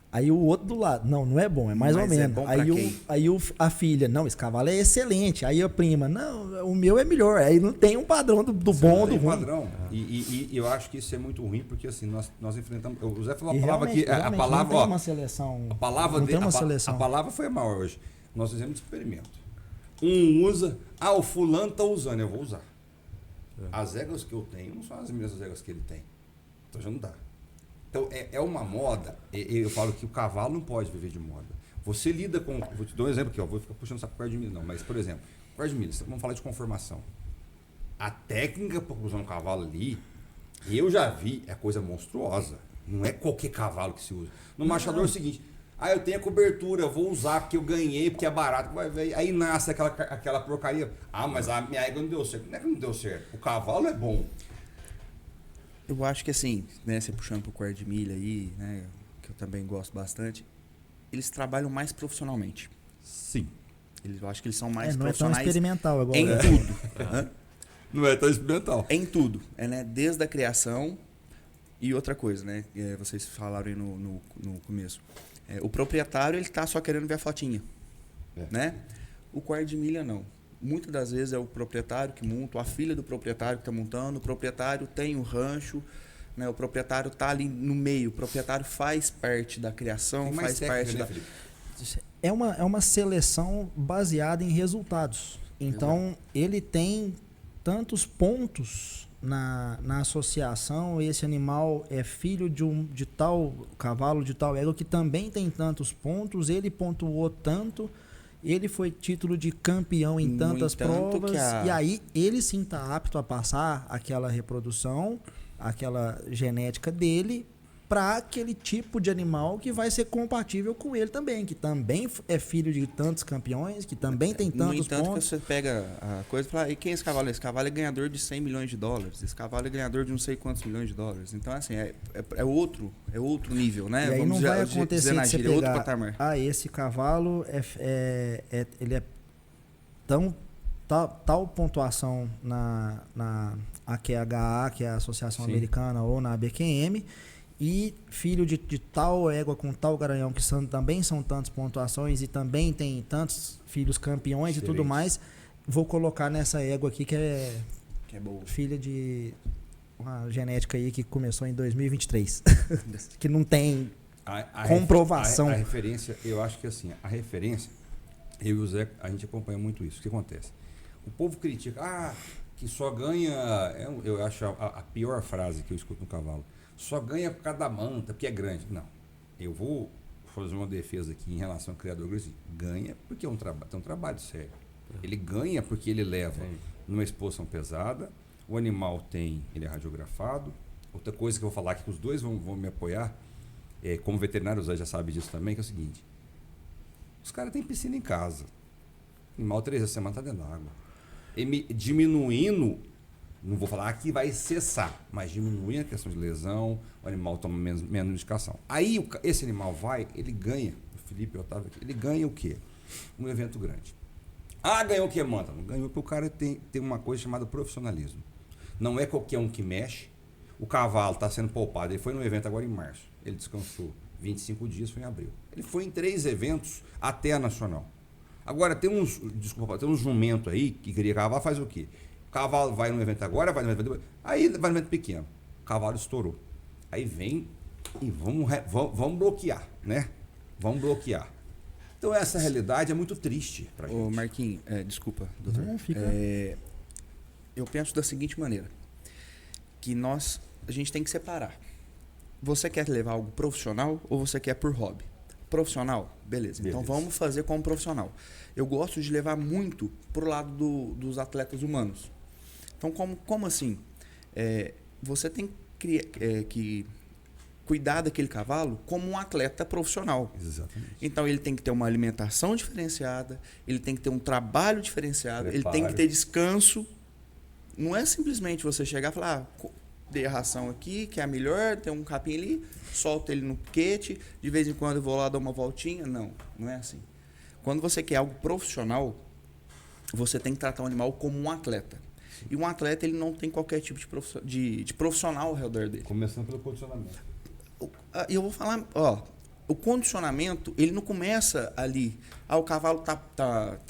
Aí o outro do lado, não é bom, é mais ou Mas é menos. bom pra Aí, quem? a filha, não, esse cavalo é excelente. Aí a prima, não, o meu é melhor. Aí não tem um padrão do bom ou do Tem ruim. padrão. E eu acho que isso é muito ruim, porque assim, nós enfrentamos. O Zé falou E a palavra aqui. A realmente palavra, não tem ó, uma seleção. a palavra não de- tem uma a seleção. palavra foi maior hoje. Nós fizemos um experimento. Um usa, o fulano tá usando, eu vou usar. As éguas que eu tenho não são as mesmas éguas que ele tem. Então já não dá. Então é uma moda. Eu falo que o cavalo não pode viver de moda. Você lida com. Vou te dar um exemplo aqui, ó. Vou ficar puxando saco quarto de milho, não. Mas, por exemplo, quarto de milho, vamos falar de conformação. A técnica para usar um cavalo ali, eu já vi, é coisa monstruosa. Não é qualquer cavalo que se usa. No machador é o seguinte. Eu tenho a cobertura, eu vou usar porque eu ganhei, porque é barato. Aí nasce aquela porcaria. Mas a minha égua não deu certo. Não é que não deu certo. O cavalo é bom. Eu acho que assim, né, você puxando pro quarto de milha aí, né, que eu também gosto bastante, eles trabalham mais profissionalmente. Sim. Eu acho que eles são mais Não é tão profissionais experimental igual em é. tudo. Hã? Não é tão experimental. Em tudo, né? Desde a criação e outra coisa, né? Vocês falaram aí no começo. O proprietário, ele tá só querendo ver a fotinha, né? O quarto de milha, não. Muitas das vezes é o proprietário que monta, a filha do proprietário que está montando, o proprietário tem um rancho, né? O proprietário está ali no meio, o proprietário faz parte da criação, Tem mais faz parte técnica, da... né, Felipe? É uma seleção baseada em resultados. Então, ele tem tantos pontos na associação. Esse animal é filho de tal cavalo, de tal égua, que também tem tantos pontos. Ele pontuou tanto. Ele foi título de campeão em No tantas entanto, provas. E aí, ele sim está apto a passar aquela reprodução, aquela genética dele, para aquele tipo de animal que vai ser compatível com ele também, que também é filho de tantos campeões, que também tem No tantos entanto, que pontos. você pega a coisa e fala, e quem é esse cavalo? Esse cavalo é ganhador de 100 milhões de dólares, esse cavalo é ganhador de não sei quantos milhões de dólares. Então, assim, é outro nível, né? E aí não vai acontecer de você gíria, outro pegar, patamar. esse cavalo, ele é tal pontuação na AQHA, que é a Associação Sim. Americana, ou na ABQM, e filho de tal égua com tal garanhão, que também são tantas pontuações e também tem tantos filhos campeões e tudo Excelente. mais, vou colocar nessa égua aqui que é Que é boa. filha de uma genética aí que começou em 2023, que não tem comprovação. A referência, eu acho que assim, a referência, eu e o Zé, a gente acompanha muito isso. O que acontece? O povo critica, que só ganha, eu acho a pior frase que eu escuto no cavalo, só ganha por causa da manta, porque é grande. Não, eu vou fazer uma defesa aqui em relação ao criador, ganha porque tem um trabalho sério. Ele ganha porque ele leva numa exposição pesada, o animal ele é radiografado. Outra coisa que eu vou falar aqui, que os dois vão me apoiar, como veterinário, o Zé já sabe disso também, que é o seguinte: os caras têm piscina em casa, o animal 3 vezes a semana está dentro d'água, diminuindo, não vou falar que vai cessar, mas diminuindo a questão de lesão, o animal toma menos medicação. Aí esse animal ele ganha, o Felipe, o Otávio aqui, ele ganha o quê? Um evento grande. Ganhou o que, Manta? Não ganhou porque o cara tem uma coisa chamada profissionalismo. Não é qualquer um que mexe. O cavalo está sendo poupado. Ele foi num evento agora em março. Ele descansou 25 dias, foi em abril. Ele foi em 3 eventos até a nacional. Agora, tem uns jumento aí que queria cavalo, faz o quê? O cavalo vai num evento agora, vai num evento depois. Aí vai num evento pequeno. O cavalo estourou. Aí vem e vamos bloquear, né? Vamos bloquear. Então essa realidade é muito triste pra gente. Ô, Marquinhos, desculpa, doutor. Não, fica. Eu penso da seguinte maneira, que a gente tem que separar. Você quer levar algo profissional ou você quer por hobby? Profissional? Beleza. Então vamos fazer como profissional. Eu gosto de levar muito pro lado dos atletas humanos. Então, como assim? Você tem que cuidar daquele cavalo como um atleta profissional. Exatamente. Então ele tem que ter uma alimentação diferenciada, ele tem que ter um trabalho diferenciado, ele tem que ter descanso. Não é simplesmente você chegar e falar, dei a ração aqui, que é a melhor, tem um capim ali, solta ele no piquete, de vez em quando eu vou lá dar uma voltinha. Não é assim. Quando você quer algo profissional, você tem que tratar o animal como um atleta. E um atleta, ele não tem qualquer tipo de profissional ao redor dele. Começando pelo condicionamento. E eu vou falar, o condicionamento, ele não começa ali. O cavalo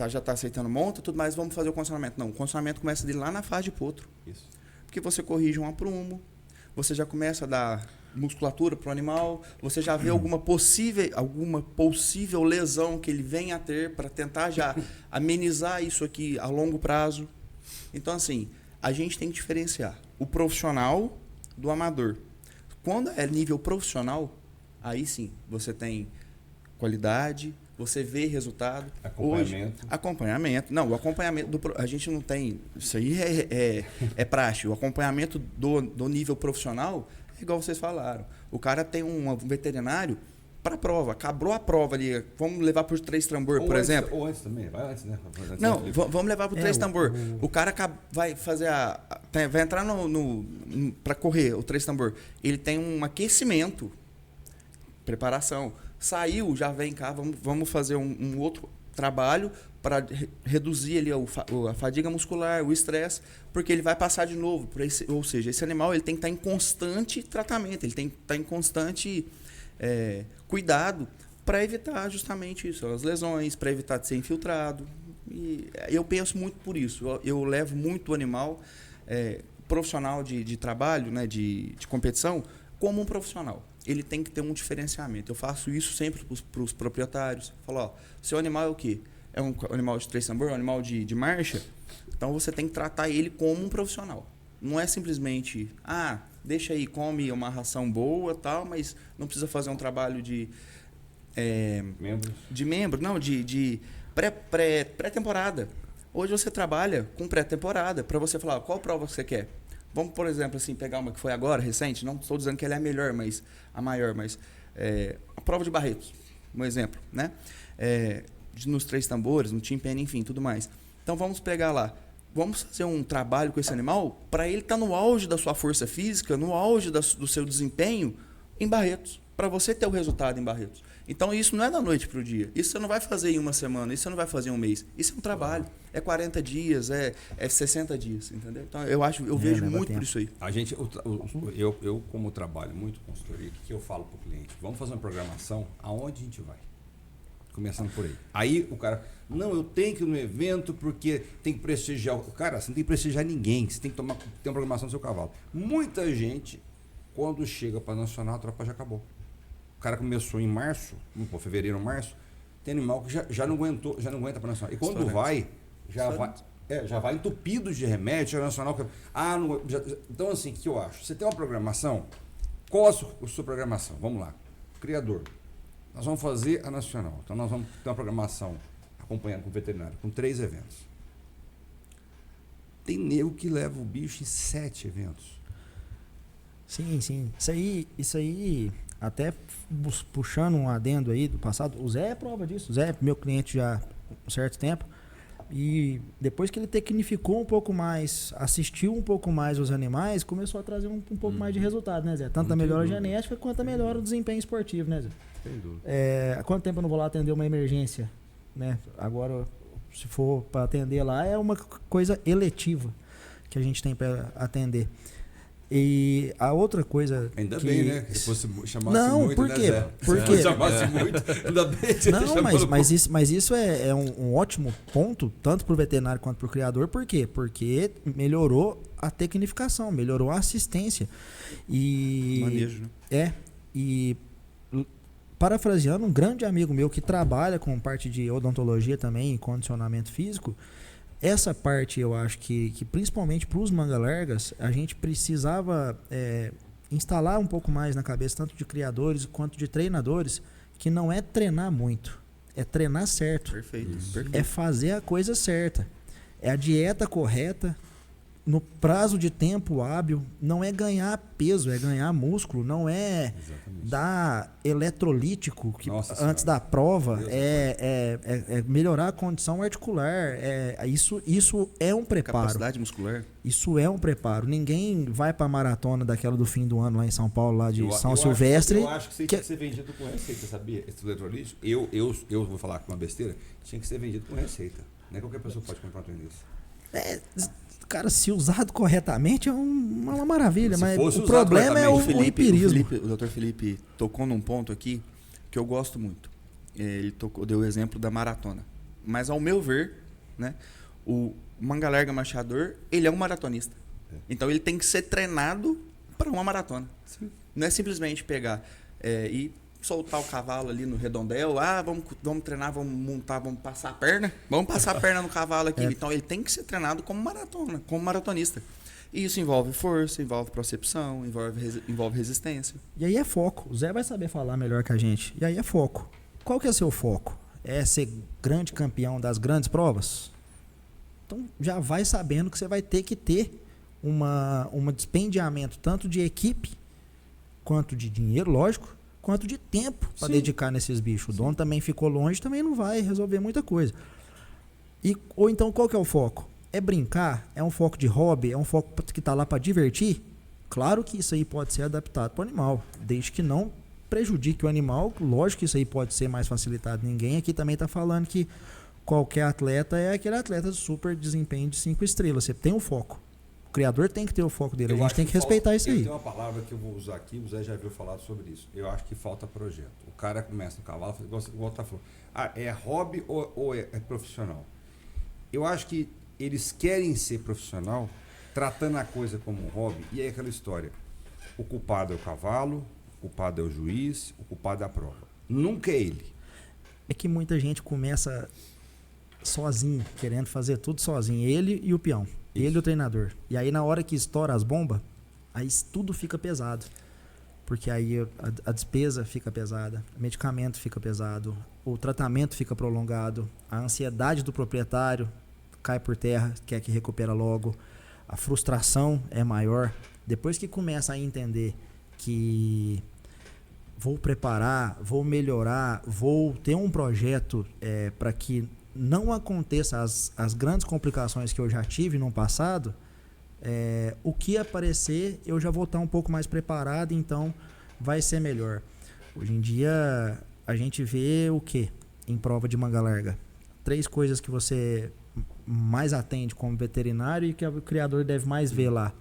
já está aceitando monta, tudo mais, vamos fazer o condicionamento. Não, o condicionamento começa dele lá na fase de potro. Isso. Porque você corrige um aprumo, você já começa a dar musculatura para o animal, você já vê alguma possível lesão que ele venha a ter para tentar já amenizar isso aqui a longo prazo. Então, assim, a gente tem que diferenciar o profissional do amador. Quando é nível profissional, aí sim, você tem qualidade, você vê resultado. Acompanhamento. Hoje, acompanhamento. Não, o acompanhamento, a gente não tem, isso aí é praxe. O acompanhamento do nível profissional é igual vocês falaram. O cara tem um veterinário para a prova, acabou a prova ali, vamos levar para os 3 tambor, por exemplo. Ou antes também, vai antes, né? Não, vamos levar para o 3 tambor. O cara vai fazer vai entrar para correr o 3 tambor. Ele tem um aquecimento, preparação. Saiu, já vem cá, vamos fazer um outro trabalho para reduzir ali a fadiga muscular, o estresse, porque ele vai passar de novo. Ou seja, esse animal ele tem que estar em constante tratamento, ele tem que estar em constante cuidado para evitar justamente isso, as lesões, para evitar de ser infiltrado. E eu penso muito por isso. Eu levo muito o animal profissional de trabalho, né, de competição, como um profissional. Ele tem que ter um diferenciamento. Eu faço isso sempre para os proprietários. Falo, seu animal é o quê? É um animal de 3 tambor, um animal de marcha? Então você tem que tratar ele como um profissional. Não é simplesmente, deixa aí, come uma ração boa, tal, mas não precisa fazer um trabalho de pré-temporada. Hoje você trabalha com pré-temporada para você falar qual prova você quer. Vamos, por exemplo, assim, pegar uma que foi agora, recente, não estou dizendo que ela é a maior, mas a prova de Barretos, um exemplo, né? Nos 3 tambores, no Timpene, enfim, tudo mais. Então vamos pegar lá. Vamos fazer um trabalho com esse animal para ele estar no auge da sua força física, no auge do seu desempenho em Barretos, para você ter o resultado em Barretos. Então isso não é da noite para o dia. Isso você não vai fazer em uma semana, isso você não vai fazer em um mês. Isso é um trabalho. É 40 dias, é 60 dias, entendeu? Então eu vejo muito por isso aí. A gente, eu como trabalho muito com consultoria, o que eu falo para o cliente? Vamos fazer uma programação, aonde a gente vai? Começando por aí. Aí o cara, não, eu tenho que ir no evento porque tem que prestigiar. Cara, você não tem que prestigiar ninguém, você tem que ter uma programação do seu cavalo. Muita gente, quando chega para Nacional, a tropa já acabou. O cara começou em março, fevereiro, março, tem animal que já não aguenta para Nacional. E quando vai, já vai entupido de remédio, Nacional. Então, assim, o que eu acho? Você tem uma programação, qual a sua programação? Vamos lá, criador. Nós vamos fazer a Nacional. Então, nós vamos ter uma programação acompanhando com o veterinário, com 3 eventos. Tem nego que leva o bicho em 7 eventos. Sim. Isso aí, até puxando um adendo aí do passado, o Zé é prova disso. O Zé é meu cliente já há um certo tempo. E depois que ele tecnificou um pouco mais, assistiu um pouco mais os animais, começou a trazer um pouco mais de resultado, né, Zé? Tanto a melhora genética quanto a melhora do desempenho esportivo, né, Zé? Sem dúvida. Há quanto tempo eu não vou lá atender uma emergência, né? Agora, se for para atender lá, é uma coisa eletiva que a gente tem para atender. E a outra coisa. Ainda bem, né? Se fosse chamasse não, muito, por quê? Né, Zé? Por quê? Se chamasse muito, ainda bem que você não, mas isso é um ótimo ponto, tanto para o veterinário quanto para o criador. Por quê? Porque melhorou a tecnificação, melhorou a assistência. E Manejo, né? E parafraseando, um grande amigo meu que trabalha com parte de odontologia também, e condicionamento físico, essa parte eu acho que principalmente para os manga largas, a gente precisava instalar um pouco mais na cabeça, tanto de criadores quanto de treinadores, que não é treinar muito, é treinar certo. Perfeito. É fazer a coisa certa. É a dieta correta, no prazo de tempo hábil, não é ganhar peso, é ganhar músculo, não é dar eletrolítico antes da prova, é melhorar a condição articular, isso é um preparo. Capacidade muscular. Isso é um preparo. Ninguém vai para a maratona daquela do fim do ano lá em São Paulo, lá de São Silvestre. Eu acho que você tinha que ser vendido com receita, sabia? Esse eletrolítico, eu vou falar com uma besteira, tinha que ser vendido com receita. Não é qualquer pessoa pode comprar um trem desse. Cara, se usado corretamente é uma maravilha, Se mas fosse o usado problema é o corretamente, empirismo. O Dr. Felipe tocou num ponto aqui que eu gosto muito. Deu o exemplo da maratona. Mas ao meu ver, né, o manga larga marchador, ele é um maratonista. Então ele tem que ser treinado para uma maratona. Sim. Não é simplesmente pegar e soltar o cavalo ali no redondel. Vamos treinar, vamos montar, vamos passar a perna. Vamos passar a perna no cavalo aqui. Então ele tem que ser treinado como maratona, como maratonista. E isso envolve força, envolve percepção, envolve resistência. E aí é foco. O Zé vai saber falar melhor que a gente. E aí é foco. Qual que é o seu foco? É ser grande campeão das grandes provas? Então já vai sabendo que você vai ter que ter um dispendiamento tanto de equipe, quanto de dinheiro, lógico, quanto de tempo para dedicar nesses bichos. O dono também ficou longe, também não vai resolver muita coisa. Ou então qual que é o foco? É brincar? É um foco de hobby? É um foco que está lá para divertir? Claro que isso aí pode ser adaptado para o animal, desde que não prejudique o animal. Lógico que isso aí pode ser mais facilitado. Ninguém aqui também está falando que qualquer atleta é aquele atleta de super desempenho de 5 estrelas. Você tem um foco. O criador tem que ter o foco dele. A gente tem que respeitar isso aí. Tem uma palavra que eu vou usar aqui, o Zé já viu falar sobre isso. Eu acho que falta projeto. O cara começa no cavalo, igual tá falando. É hobby ou é profissional? Eu acho que eles querem ser profissional, tratando a coisa como um hobby, e é aquela história. O culpado é o cavalo, o culpado é o juiz, o culpado é a prova. Nunca é ele. É que muita gente começa sozinho, querendo fazer tudo sozinho. Ele e o peão. Ele e o treinador. E aí na hora que estoura as bombas, aí tudo fica pesado. Porque aí a despesa fica pesada, o medicamento fica pesado, o tratamento fica prolongado, a ansiedade do proprietário cai por terra, quer que recupera logo, a frustração é maior. Depois que começa a entender que vou preparar, vou melhorar, vou ter um projeto para que não aconteça as grandes complicações que eu já tive no passado, o que aparecer eu já vou estar um pouco mais preparado, então vai ser melhor. Hoje em dia a gente vê o que em prova de manga larga? 3 coisas que você mais atende como veterinário e que o criador deve mais ver lá.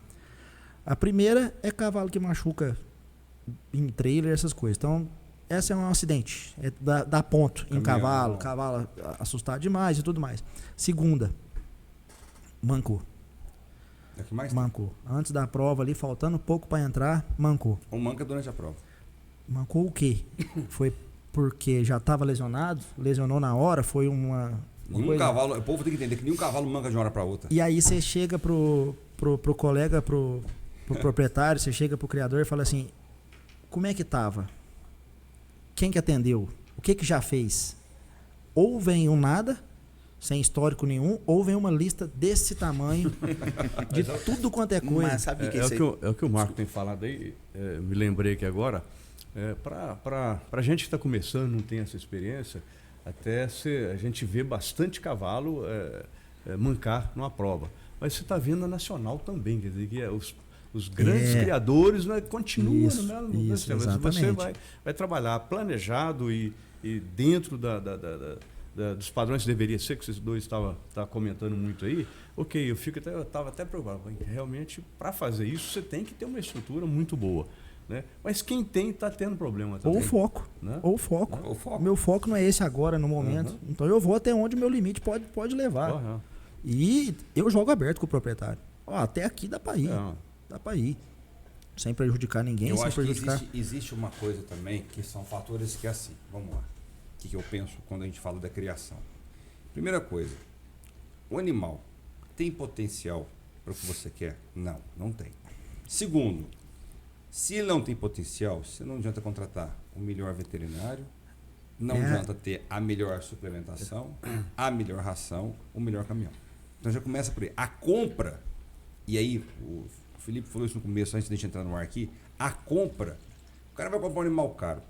A primeira é cavalo que machuca em trailer, essas coisas. Então, essa é um acidente. Dá ponto em cavalo assustado demais e tudo mais. Segunda, mancou. É que mais mancou. Antes da prova ali, faltando pouco para entrar, mancou. Ou manca durante a prova. Mancou o quê? Foi porque já estava lesionado? Lesionou na hora? Foi uma nenhum cavalo, o povo tem que entender que nenhum cavalo manca de uma hora para outra. E aí você chega pro colega, pro proprietário, você chega pro criador e fala assim: como é que tava? Quem que atendeu? O que já fez? Ou vem um nada, sem histórico nenhum, ou vem uma lista desse tamanho de tudo quanto é coisa. Mas sabe que é o que o Marco tem falado aí, me lembrei aqui agora. Para a gente que está começando, não tem essa experiência, até a gente vê bastante cavalo mancar numa prova. Mas você está vendo a nacional também, quer dizer, que os grandes criadores, né, continuam isso, no mesmo isso, sistema. Você exatamente. vai trabalhar planejado e dentro dos padrões que deveria ser, que vocês dois estavam comentando muito aí. Ok, eu estava até preocupado. Realmente, para fazer isso, você tem que ter uma estrutura muito boa. Né? Mas quem tem está tendo problema também. Ou foco. Né? Ou foco. Ou foco. Meu foco não é esse agora, no momento. Então eu vou até onde o meu limite pode levar. E eu jogo aberto com o proprietário. Até aqui dá para ir. Dá para ir. Sem prejudicar ninguém, Eu sem acho prejudicar. que existe uma coisa também que são fatores que assim, vamos lá. O que eu penso quando a gente fala da criação? Primeira coisa, o animal tem potencial para o que você quer? Não, não tem. Segundo, se ele não tem potencial, você não adianta contratar o melhor veterinário, não adianta ter a melhor suplementação, a melhor ração, o melhor caminhão. Então já começa por aí. A compra, e aí o Felipe falou isso no começo, antes de a gente entrar no ar aqui, a compra, o cara vai comprar um animal caro.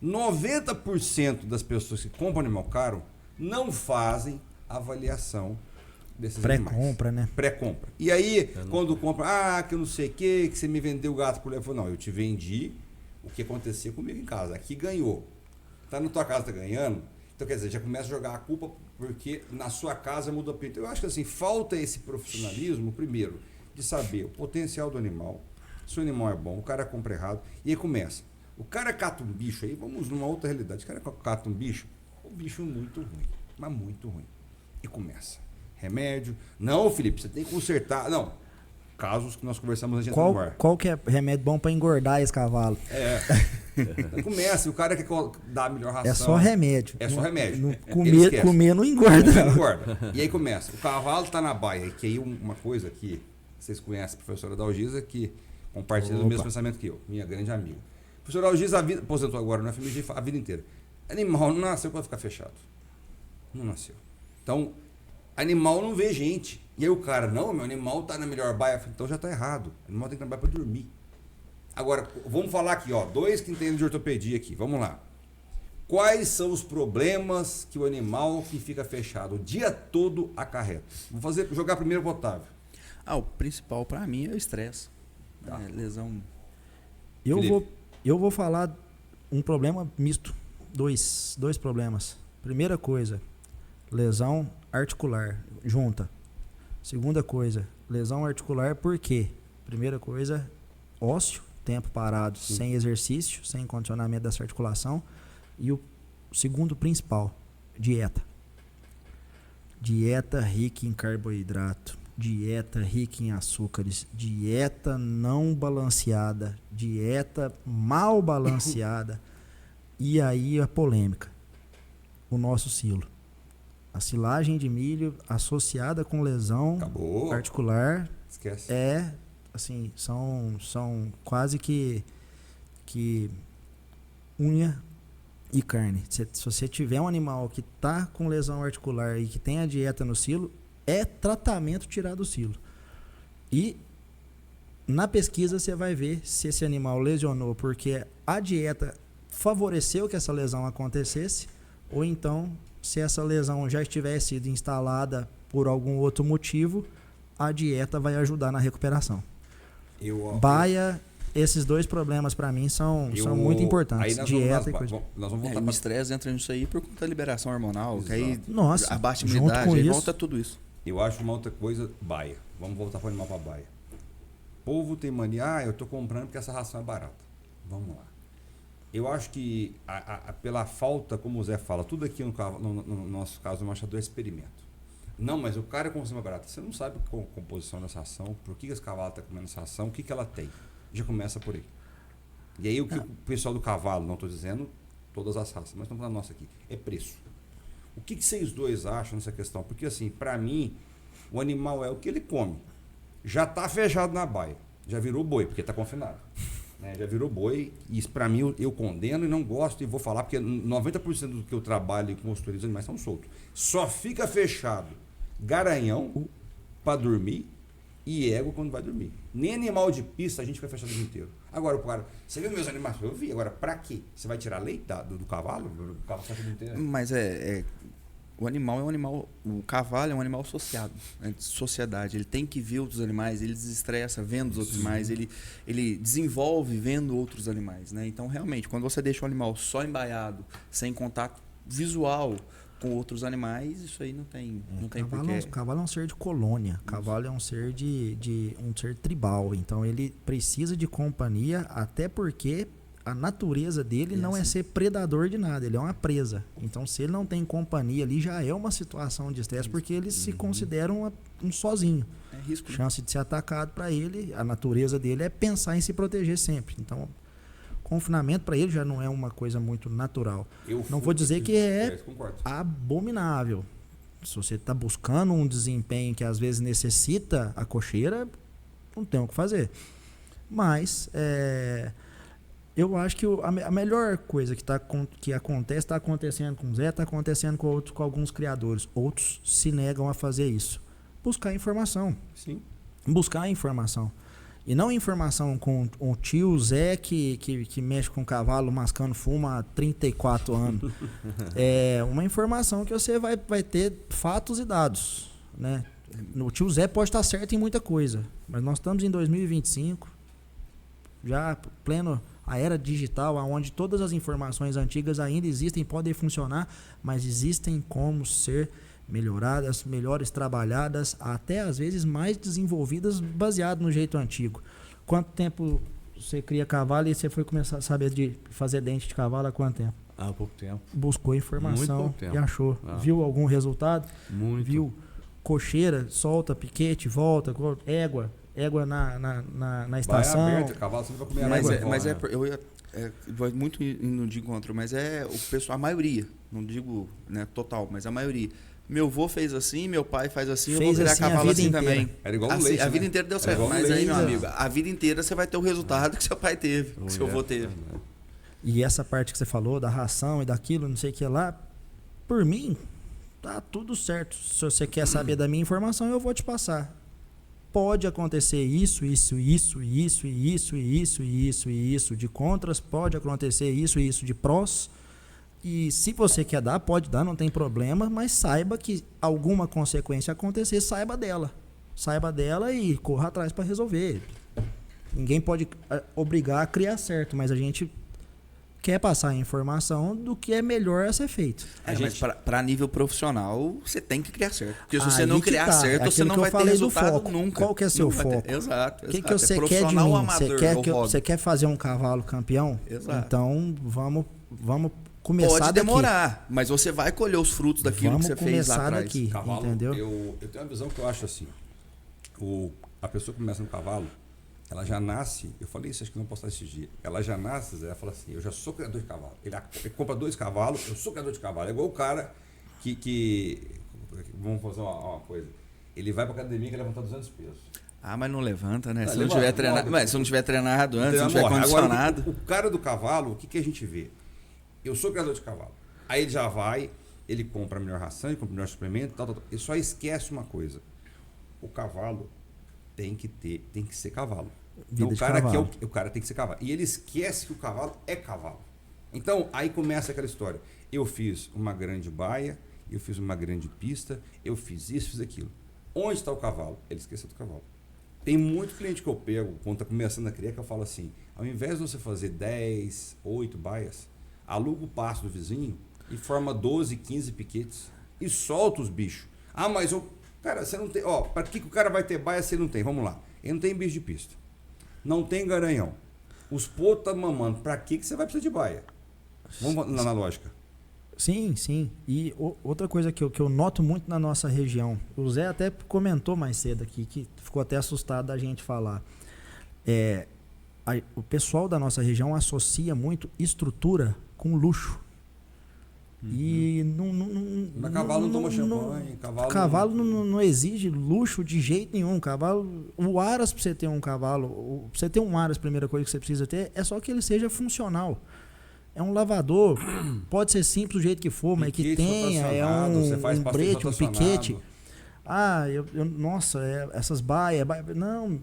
90% das pessoas que compram um animal caro não fazem avaliação desses animais. Pré-compra, né? Pré-compra. E aí, quando compra, que eu não sei o que você me vendeu o gato por levar. Não, eu te vendi o que acontecia comigo em casa. Aqui ganhou. Tá na tua casa, tá ganhando. Então, quer dizer, já começa a jogar a culpa porque na sua casa muda a pinta. Eu acho que assim, falta esse profissionalismo, primeiro, de saber o potencial do animal, se o animal é bom, o cara compra errado, e aí começa. O cara cata um bicho aí, vamos numa outra realidade. O cara cata um bicho, o bicho muito ruim, mas muito ruim. E começa. Remédio. Não, Felipe, você tem que consertar. Não. Casos que nós conversamos antes no bar. Qual que é remédio bom pra engordar esse cavalo? Então começa, o cara quer dar a melhor ração. É só remédio. É só remédio. Comer não engorda. Não engorda. E aí começa. O cavalo tá na baia, que aí uma coisa que vocês conhecem, a professora Dalgisa, que compartilha o mesmo pensamento que eu, minha grande amiga. A professora Dalgisa aposentou agora na FMG a vida inteira. Animal não nasceu para ficar fechado. Não nasceu. Então, animal não vê gente. E aí o cara, não, meu animal tá na melhor baia. Então já tá errado. O animal tem que ir na baia para dormir. Agora, vamos falar aqui, ó, 2 que entendem de ortopedia aqui. Vamos lá. Quais são os problemas que o animal que fica fechado o dia todo acarreta? Vou jogar primeiro pro Otávio. O principal pra mim é o estresse. Tá. Lesão. Eu vou falar um problema misto. Dois problemas. Primeira coisa, lesão articular, junta. Segunda coisa, lesão articular por quê? Primeira coisa, ósseo, tempo parado, sem exercício, sem condicionamento dessa articulação. E o segundo principal, dieta. Dieta rica em carboidrato, dieta rica em açúcares, dieta não balanceada, dieta mal balanceada. E aí a polêmica, o nosso silo. A silagem de milho associada com lesão articular. Esquece. Assim, são quase que unha e carne. Se você tiver um animal que está com lesão articular e que tem a dieta no silo, é tratamento tirar do silo. E na pesquisa você vai ver se esse animal lesionou porque a dieta favoreceu que essa lesão acontecesse, ou então se essa lesão já tivesse sido instalada por algum outro motivo, a dieta vai ajudar na recuperação. Baia, esses dois problemas para mim são muito importantes. Dieta e coisa. Nós vamos voltar O estresse entra nisso aí por conta da liberação hormonal, Exato. que aí Nossa, abaixa a junto imunidade, com aí isso, volta tudo isso. Eu acho uma outra coisa, baia. Vamos voltar para o animal para baia. O povo tem mania, eu estou comprando porque essa ração é barata. Vamos lá. Eu acho que pela falta, como o Zé fala, tudo aqui no nosso caso, o machador é experimento. Não, mas o cara consome barata. Você não sabe a composição dessa ração, por que esse cavalo está comendo essa ração, o que ela tem. Já começa por aí. E aí o pessoal do cavalo, não estou dizendo todas as raças, mas estamos falando nossa aqui, é preço. O que vocês dois acham nessa questão? Porque assim, para mim, o animal é o que ele come. Já está fechado na baia, já virou boi, porque está confinado. Né? Já virou boi, e isso para mim eu condeno e não gosto, e vou falar, porque 90% do que eu trabalho com consultoria dos animais são soltos. Só fica fechado garanhão para dormir e ego quando vai dormir. Nem animal de pista a gente fica fechado o dia inteiro. Agora, o cara, você viu meus animais? Eu vi. Agora, para quê? Você vai tirar leite do cavalo? O cavalo fecha o dia inteiro. Mas o animal é um animal, o cavalo é um animal associado, né, de sociedade. Ele tem que ver outros animais, ele desestressa vendo os outros animais, ele desenvolve vendo outros animais, né? Então, realmente, quando você deixa o animal só embaiado, sem contato visual com outros animais, isso aí não tem porquê. Cavalo é um ser de colônia. Cavalo é um ser um ser tribal. Então ele precisa de companhia, até porque a natureza dele não é ser predador de nada, ele é uma presa. Então se ele não tem companhia ali, já é uma situação de estresse, porque ele se considera um sozinho. É risco, né? Chance de ser atacado para ele, a natureza dele é pensar em se proteger sempre. Então confinamento para ele já não é uma coisa muito natural. Não vou dizer que é abominável. Se você está buscando um desempenho que às vezes necessita a cocheira, não tem o que fazer. Mas eu acho que a melhor coisa que acontece, está acontecendo com o Zé, está acontecendo com alguns criadores. Outros se negam a fazer isso. Buscar informação. Sim. Buscar informação. E não informação com o tio Zé que mexe com cavalo, mascando fumo há 34 anos. É uma informação que você vai ter fatos e dados, né? O tio Zé pode estar certo em muita coisa, mas nós estamos em 2025, já pleno a era digital, onde todas as informações antigas ainda existem, podem funcionar, mas existem como ser melhoradas, melhores trabalhadas, até às vezes mais desenvolvidas, baseado no jeito antigo. Quanto tempo você cria cavalo e você foi começar a saber de fazer dente de cavalo há quanto tempo? Há pouco tempo. Buscou Muito informação pouco tempo. e achou. Ah. Viu algum resultado? Muito. Viu cocheira, solta, piquete, volta, égua na Vai estação. aberto, o cavalo sempre vai comer a Mas, água, mas né? eu ia vai muito indo de encontro, mas é o pessoal, a maioria, não digo, né, total, mas a maioria. Meu avô fez assim, meu pai faz assim, eu vou Fez criar assim a cavalo vida assim inteira. também. Era igual no Assim, leite, a né? vida inteira deu Era certo. igual no Mas aí, leite, meu né? amigo, a vida inteira você vai ter o resultado que seu pai teve, que seu avô teve. E essa parte que você falou, da ração e daquilo, não sei o que lá, por mim, tá tudo certo. Se você quer saber da minha informação, eu vou te passar. Pode acontecer isso. De contras, pode acontecer isso de prós. E se você quer dar, pode dar, não tem problema, mas saiba que alguma consequência acontecer, saiba dela. Saiba dela e corra atrás para resolver. Ninguém pode obrigar a criar certo, mas a gente quer passar a informação do que é melhor a ser feito. Mas para nível profissional, você tem que criar certo. Porque se você Aí não que criar tá. certo, É você aquilo não que eu vai ter falei do resultado foco. nunca. Qual que é seu Não vai ter- foco? Exato. O que exato. você É quer de profissional mim? ou amador, ou hobby. Você quer fazer um cavalo campeão? Exato. Então vamos começar Pode daqui. demorar, mas você vai colher os frutos daquilo Vamos que você fez lá começar atrás. daqui. Cavalo, Entendeu? Eu tenho uma visão que eu acho assim. A pessoa que começa no cavalo, ela já nasce, eu falei isso, acho que não posso falar esses dias. Ela já nasce, ela fala assim, eu já sou criador de cavalo. Ele compra 2 cavalos, eu sou criador de cavalo. É igual o cara que vamos fazer uma coisa. Ele vai pra academia e quer levantar 200 pesos. Ah, mas não levanta, né? Não, Se não levanta, tiver treinado, logo. mas se não tiver treinado antes, se não Então, tiver morre. condicionado. Agora, o cara do cavalo, o que a gente vê? Eu sou criador de cavalo. Aí ele já vai, ele compra a melhor ração, ele compra o melhor suplemento, tal. Ele só esquece uma coisa. O cavalo tem que ser cavalo. Então, Vida o de cara cavalo. o cara tem que ser cavalo. E ele esquece que o cavalo é cavalo. Então, aí começa aquela história. Eu fiz uma grande baia, eu fiz uma grande pista, eu fiz isso, fiz aquilo. Onde está o cavalo? Ele esqueceu do cavalo. Tem muito cliente que eu pego, quando está começando a criar, que eu falo assim, ao invés de você fazer 10, 8 baias, aluga o pasto do vizinho e forma 12, 15 piquetes e solta os bichos. Ah, mas cara, você não tem, para que o cara vai ter baia se ele não tem? Vamos lá. Ele não tem bicho de pista. Não tem garanhão. Os potos tá mamando. Para que você vai precisar de baia? Vamos na lógica. Sim, sim. E outra coisa que eu noto muito na nossa região, o Zé até comentou mais cedo aqui, que ficou até assustado da gente falar. O pessoal da nossa região associa muito estrutura com luxo. E Mas cavalo não toma champanhe. Cavalo não exige luxo de jeito nenhum. O aras, para você ter um cavalo, pra você ter um aras, a primeira coisa que você precisa ter é só que ele seja funcional. É um lavador, pode ser simples do jeito que for, mas que tenha, você faz um passeio brete, um rotacionado. piquete. Nossa, essas baias. Não,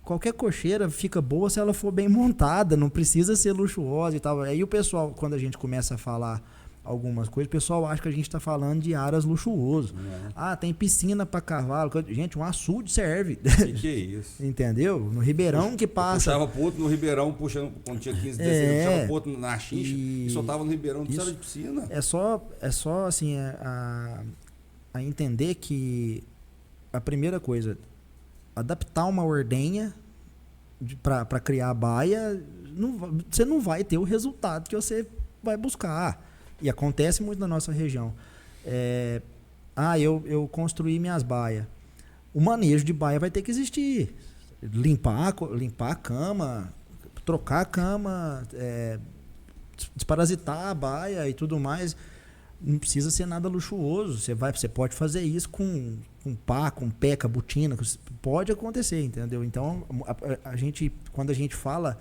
qualquer cocheira fica boa se ela for bem montada, não precisa ser luxuosa e tal. Aí o pessoal, quando a gente começa a falar algumas coisas, o pessoal acha que a gente está falando de aras luxuoso. Tem piscina para cavalo. Gente, um açude serve. Que é isso? Entendeu? No Ribeirão que passa. Puxava pro outro no Ribeirão, puxando, quando tinha 15, 16, puxava pro outro na xincha e soltava no Ribeirão, não precisava de piscina. É só assim, a entender que a primeira coisa, adaptar uma ordenha para criar a baia, você não vai ter o resultado que você vai buscar. E acontece muito na nossa região. Eu construí minhas baias. O manejo de baia vai ter que existir. Limpar a cama, trocar a cama, desparasitar a baia e tudo mais. Não precisa ser nada luxuoso. Você pode fazer isso com pá, com peca, botina. Pode acontecer, entendeu? Então, quando a gente fala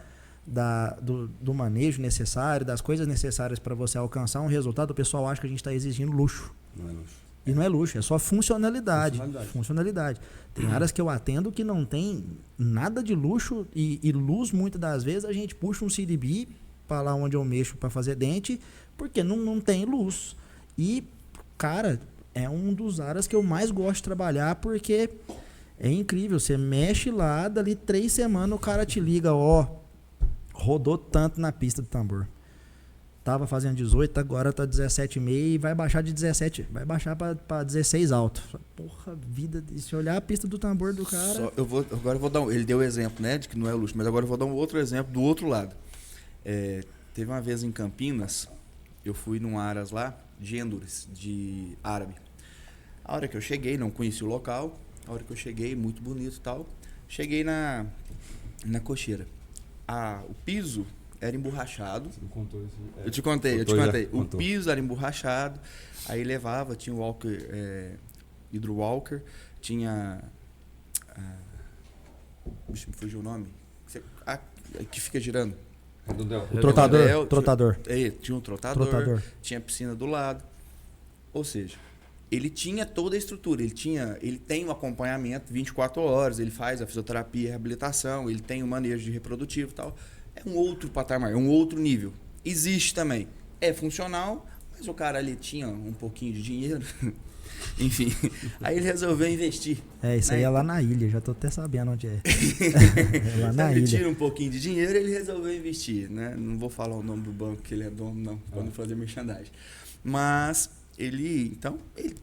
do manejo necessário, das coisas necessárias para você alcançar um resultado, o pessoal acha que a gente está exigindo luxo. Não é luxo. E não é luxo, é só funcionalidade. Tem áreas que eu atendo que não tem nada de luxo e luz, muitas das vezes a gente puxa um CDB para lá onde eu mexo para fazer dente, porque não tem luz. E, cara, é um dos áreas que eu mais gosto de trabalhar, porque é incrível. Você mexe lá, dali 3 semanas o cara te liga, rodou tanto na pista do tambor. tava fazendo 18, agora tá 17,5 e vai baixar de 17. Vai baixar pra 16 alto. Porra, vida. E se olhar a pista do tambor do cara. Agora eu vou dar ele deu o exemplo, né, de que não é luxo, mas agora eu vou dar um outro exemplo do outro lado. Teve uma vez em Campinas, eu fui num Aras lá, de Endurance, de árabe. A hora que eu cheguei, não conheci o local, a hora que eu cheguei, muito bonito e tal, cheguei na cocheira. O piso era emborrachado. Você não contou isso? Eu te contei. O Contou. piso era emborrachado, aí levava, tinha o Walker, Hydro Walker, tinha... Bicho, me fugiu o nome. Que fica girando. O trotador. Tinha um trotador, tinha piscina do lado. Ou seja, ele tinha toda a estrutura, ele tem um acompanhamento 24 horas, ele faz a fisioterapia, a reabilitação, ele tem o manejo de reprodutivo e tal. É um outro patamar, é um outro nível. Existe também. É funcional, mas o cara ali tinha um pouquinho de dinheiro. Enfim, aí ele resolveu investir. Isso aí é lá na ilha, já tô até sabendo onde é. É lá na Ele ilha. tira um pouquinho de dinheiro e ele resolveu investir, né? Não vou falar o nome do banco que ele é dono, não, para não fazer merchandising. Mas ele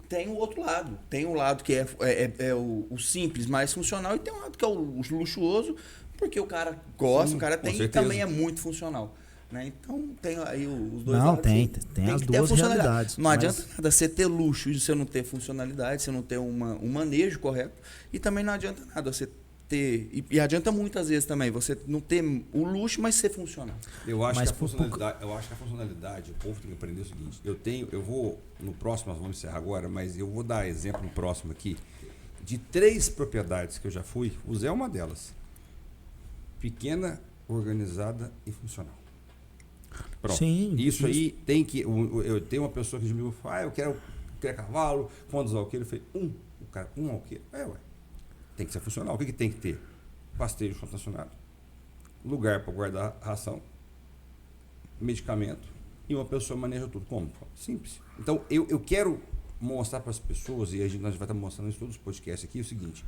tem o outro lado. Tem um lado que é o simples, mais funcional, e tem um lado que é o luxuoso, porque o cara gosta, Sim, o cara tem e certeza. também é muito funcional. Né? Então tem aí os dois Não, lados. tem as que ter a duas funcionalidade. realidades. Não adianta nada você ter luxo e você não ter funcionalidade, você não ter um manejo correto. E também não adianta nada você ter... E adianta muitas vezes também você não ter o luxo, mas ser funcional. Eu acho Mas que a funcionalidade, o povo tem que aprender o seguinte. Eu vou, no próximo, nós vamos encerrar agora, mas eu vou dar exemplo no próximo aqui, de 3 propriedades que eu já fui. O Zé é uma delas. Pequena, organizada e funcional. Pronto. Sim, isso aí tem que... Eu tenho uma pessoa que me falou, eu quero cavalo, quantos alqueiros? Eu falei, o cara, um alqueiro. Tem que ser funcional. O que tem que ter? Pastejo estacionado, lugar para guardar ração, medicamento e uma pessoa maneja tudo. Como? Simples. Então, eu quero mostrar para as pessoas, e nós vai estar mostrando isso em todos os podcasts aqui, o seguinte: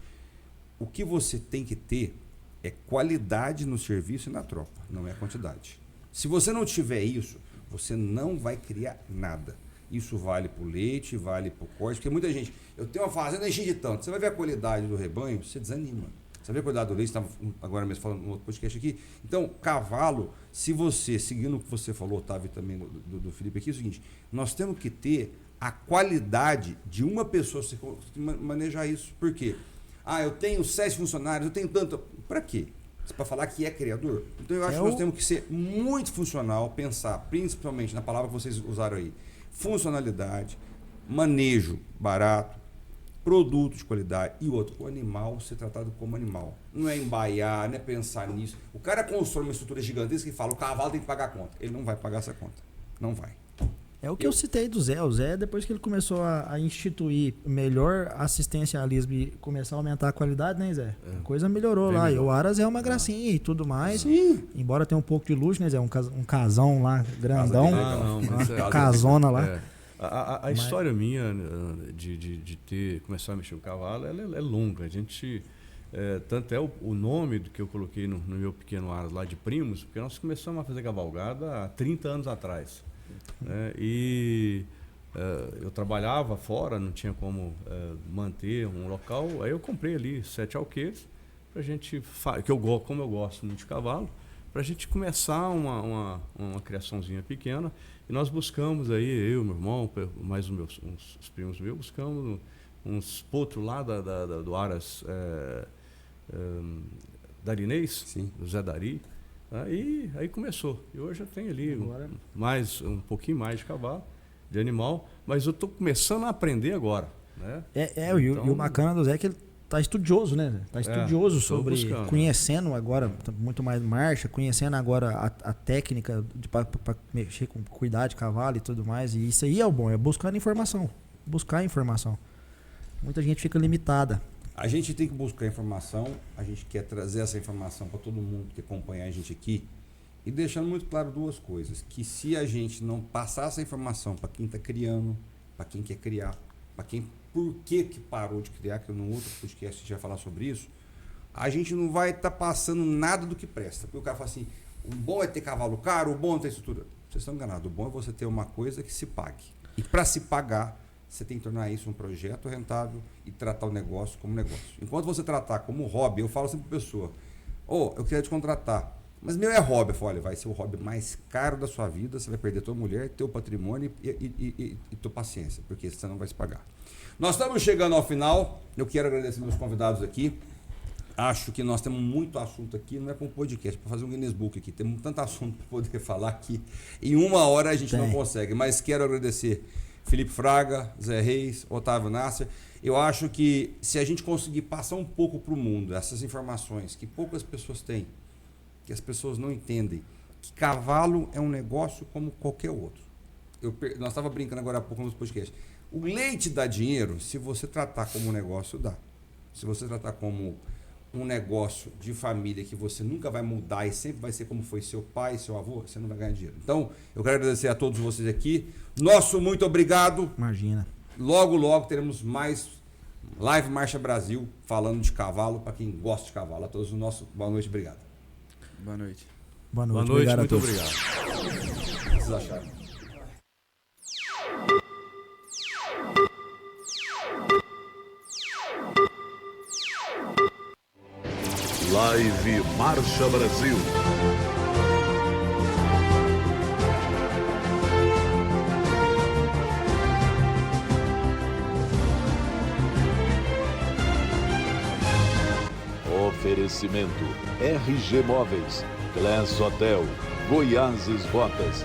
o que você tem que ter é qualidade no serviço e na tropa, não é quantidade. Se você não tiver isso, você não vai criar nada. Isso vale para o leite, vale para o corte, porque muita gente, eu tenho uma fazenda, enchi de tanto. Você vai ver a qualidade do rebanho, você desanima. Você vai ver a qualidade do leite, estava agora mesmo falando no outro podcast aqui. Então, cavalo, se você, seguindo o que você falou, Otávio, e também do Felipe aqui, é o seguinte: nós temos que ter a qualidade de uma pessoa manejar isso. Por quê? Eu tenho 6 funcionários, eu tenho tanto. Para quê? Para falar que é criador. Então eu acho que nós temos que ser muito funcional, pensar principalmente na palavra que vocês usaram aí: funcionalidade, manejo barato, produto de qualidade e outro, o animal ser tratado como animal. Não é embaiar, não é pensar nisso. O cara constrói uma estrutura gigantesca e fala: o cavalo tem que pagar a conta. Ele não vai pagar essa conta. Não vai. É o que eu citei do Zé. O Zé, depois que ele começou a instituir melhor assistencialismo e começar a aumentar a qualidade, né, Zé? A coisa melhorou lá. E o Aras é uma gracinha e tudo mais. Sim. Embora tenha um pouco de luxo, né, Zé? Um casão lá, grandão. Não, Casona lá. A história minha de começar a mexer com cavalo, ela é longa. A gente... tanto é o nome do que eu coloquei no meu pequeno Aras lá de primos, porque nós começamos a fazer cavalgada há 30 anos atrás. Eu trabalhava fora, não tinha como manter um local, aí eu comprei ali 7 alqueires pra gente, como eu gosto muito de cavalo, pra gente começar uma criaçãozinha pequena. E nós buscamos aí, eu, meu irmão, mais uns primos meus, buscamos uns potros lá do Aras Darinês, Sim. do Zé Dari. Aí começou. E hoje eu tenho ali um pouquinho mais de cavalo, de animal, mas eu estou começando a aprender agora. Né? E o bacana do Zé é que ele tá estudioso, né? Tá estudioso sobre, buscando, conhecendo agora muito mais marcha, conhecendo agora a técnica para mexer com cuidar de cavalo e tudo mais. E isso aí é o bom, é buscar informação. Muita gente fica limitada. A gente tem que buscar informação, a gente quer trazer essa informação para todo mundo que acompanha a gente aqui, e deixando muito claro 2 coisas: que se a gente não passar essa informação para quem está criando, para quem quer criar, para quem por que parou de criar, que no outro podcast a gente vai falar sobre isso, a gente não vai estar passando nada do que presta. Porque o cara fala assim: o bom é ter cavalo caro, o bom é ter estrutura. Vocês estão enganados. O bom é você ter uma coisa que se pague. E para se pagar, você tem que tornar isso um projeto rentável e tratar o negócio como negócio. Enquanto você tratar como hobby, eu falo sempre para a pessoa, eu queria te contratar, mas meu é hobby. Eu falo, olha, vai ser o hobby mais caro da sua vida, você vai perder tua mulher, teu patrimônio e tua paciência, porque você não vai se pagar. Nós estamos chegando ao final, eu quero agradecer meus convidados aqui. Acho que nós temos muito assunto aqui, não é para um podcast, para fazer um Guinness Book aqui. Temos tanto assunto para poder falar aqui. Em 1 hora a gente não consegue, mas quero agradecer Felipe Fraga, Zé Reis, Otávio Nasser. Eu acho que se a gente conseguir passar um pouco para o mundo essas informações que poucas pessoas têm, que as pessoas não entendem, que cavalo é um negócio como qualquer outro. Nós estávamos brincando agora há pouco no podcast. O leite dá dinheiro se você tratar como um negócio, dá. Se você tratar como um negócio de família que você nunca vai mudar e sempre vai ser como foi seu pai, seu avô, você não vai ganhar dinheiro. Então, eu quero agradecer a todos vocês aqui. Nosso muito obrigado. Imagina. Logo teremos mais Live Marcha Brasil falando de cavalo, para quem gosta de cavalo. A todos o nosso boa noite, obrigado. Boa noite. Boa Boa noite, noite, obrigado a muito todos. obrigado. O que vocês acharam? Live Marcha Brasil. Oferecimento RG Móveis, Glass Hotel, Goiás Botas,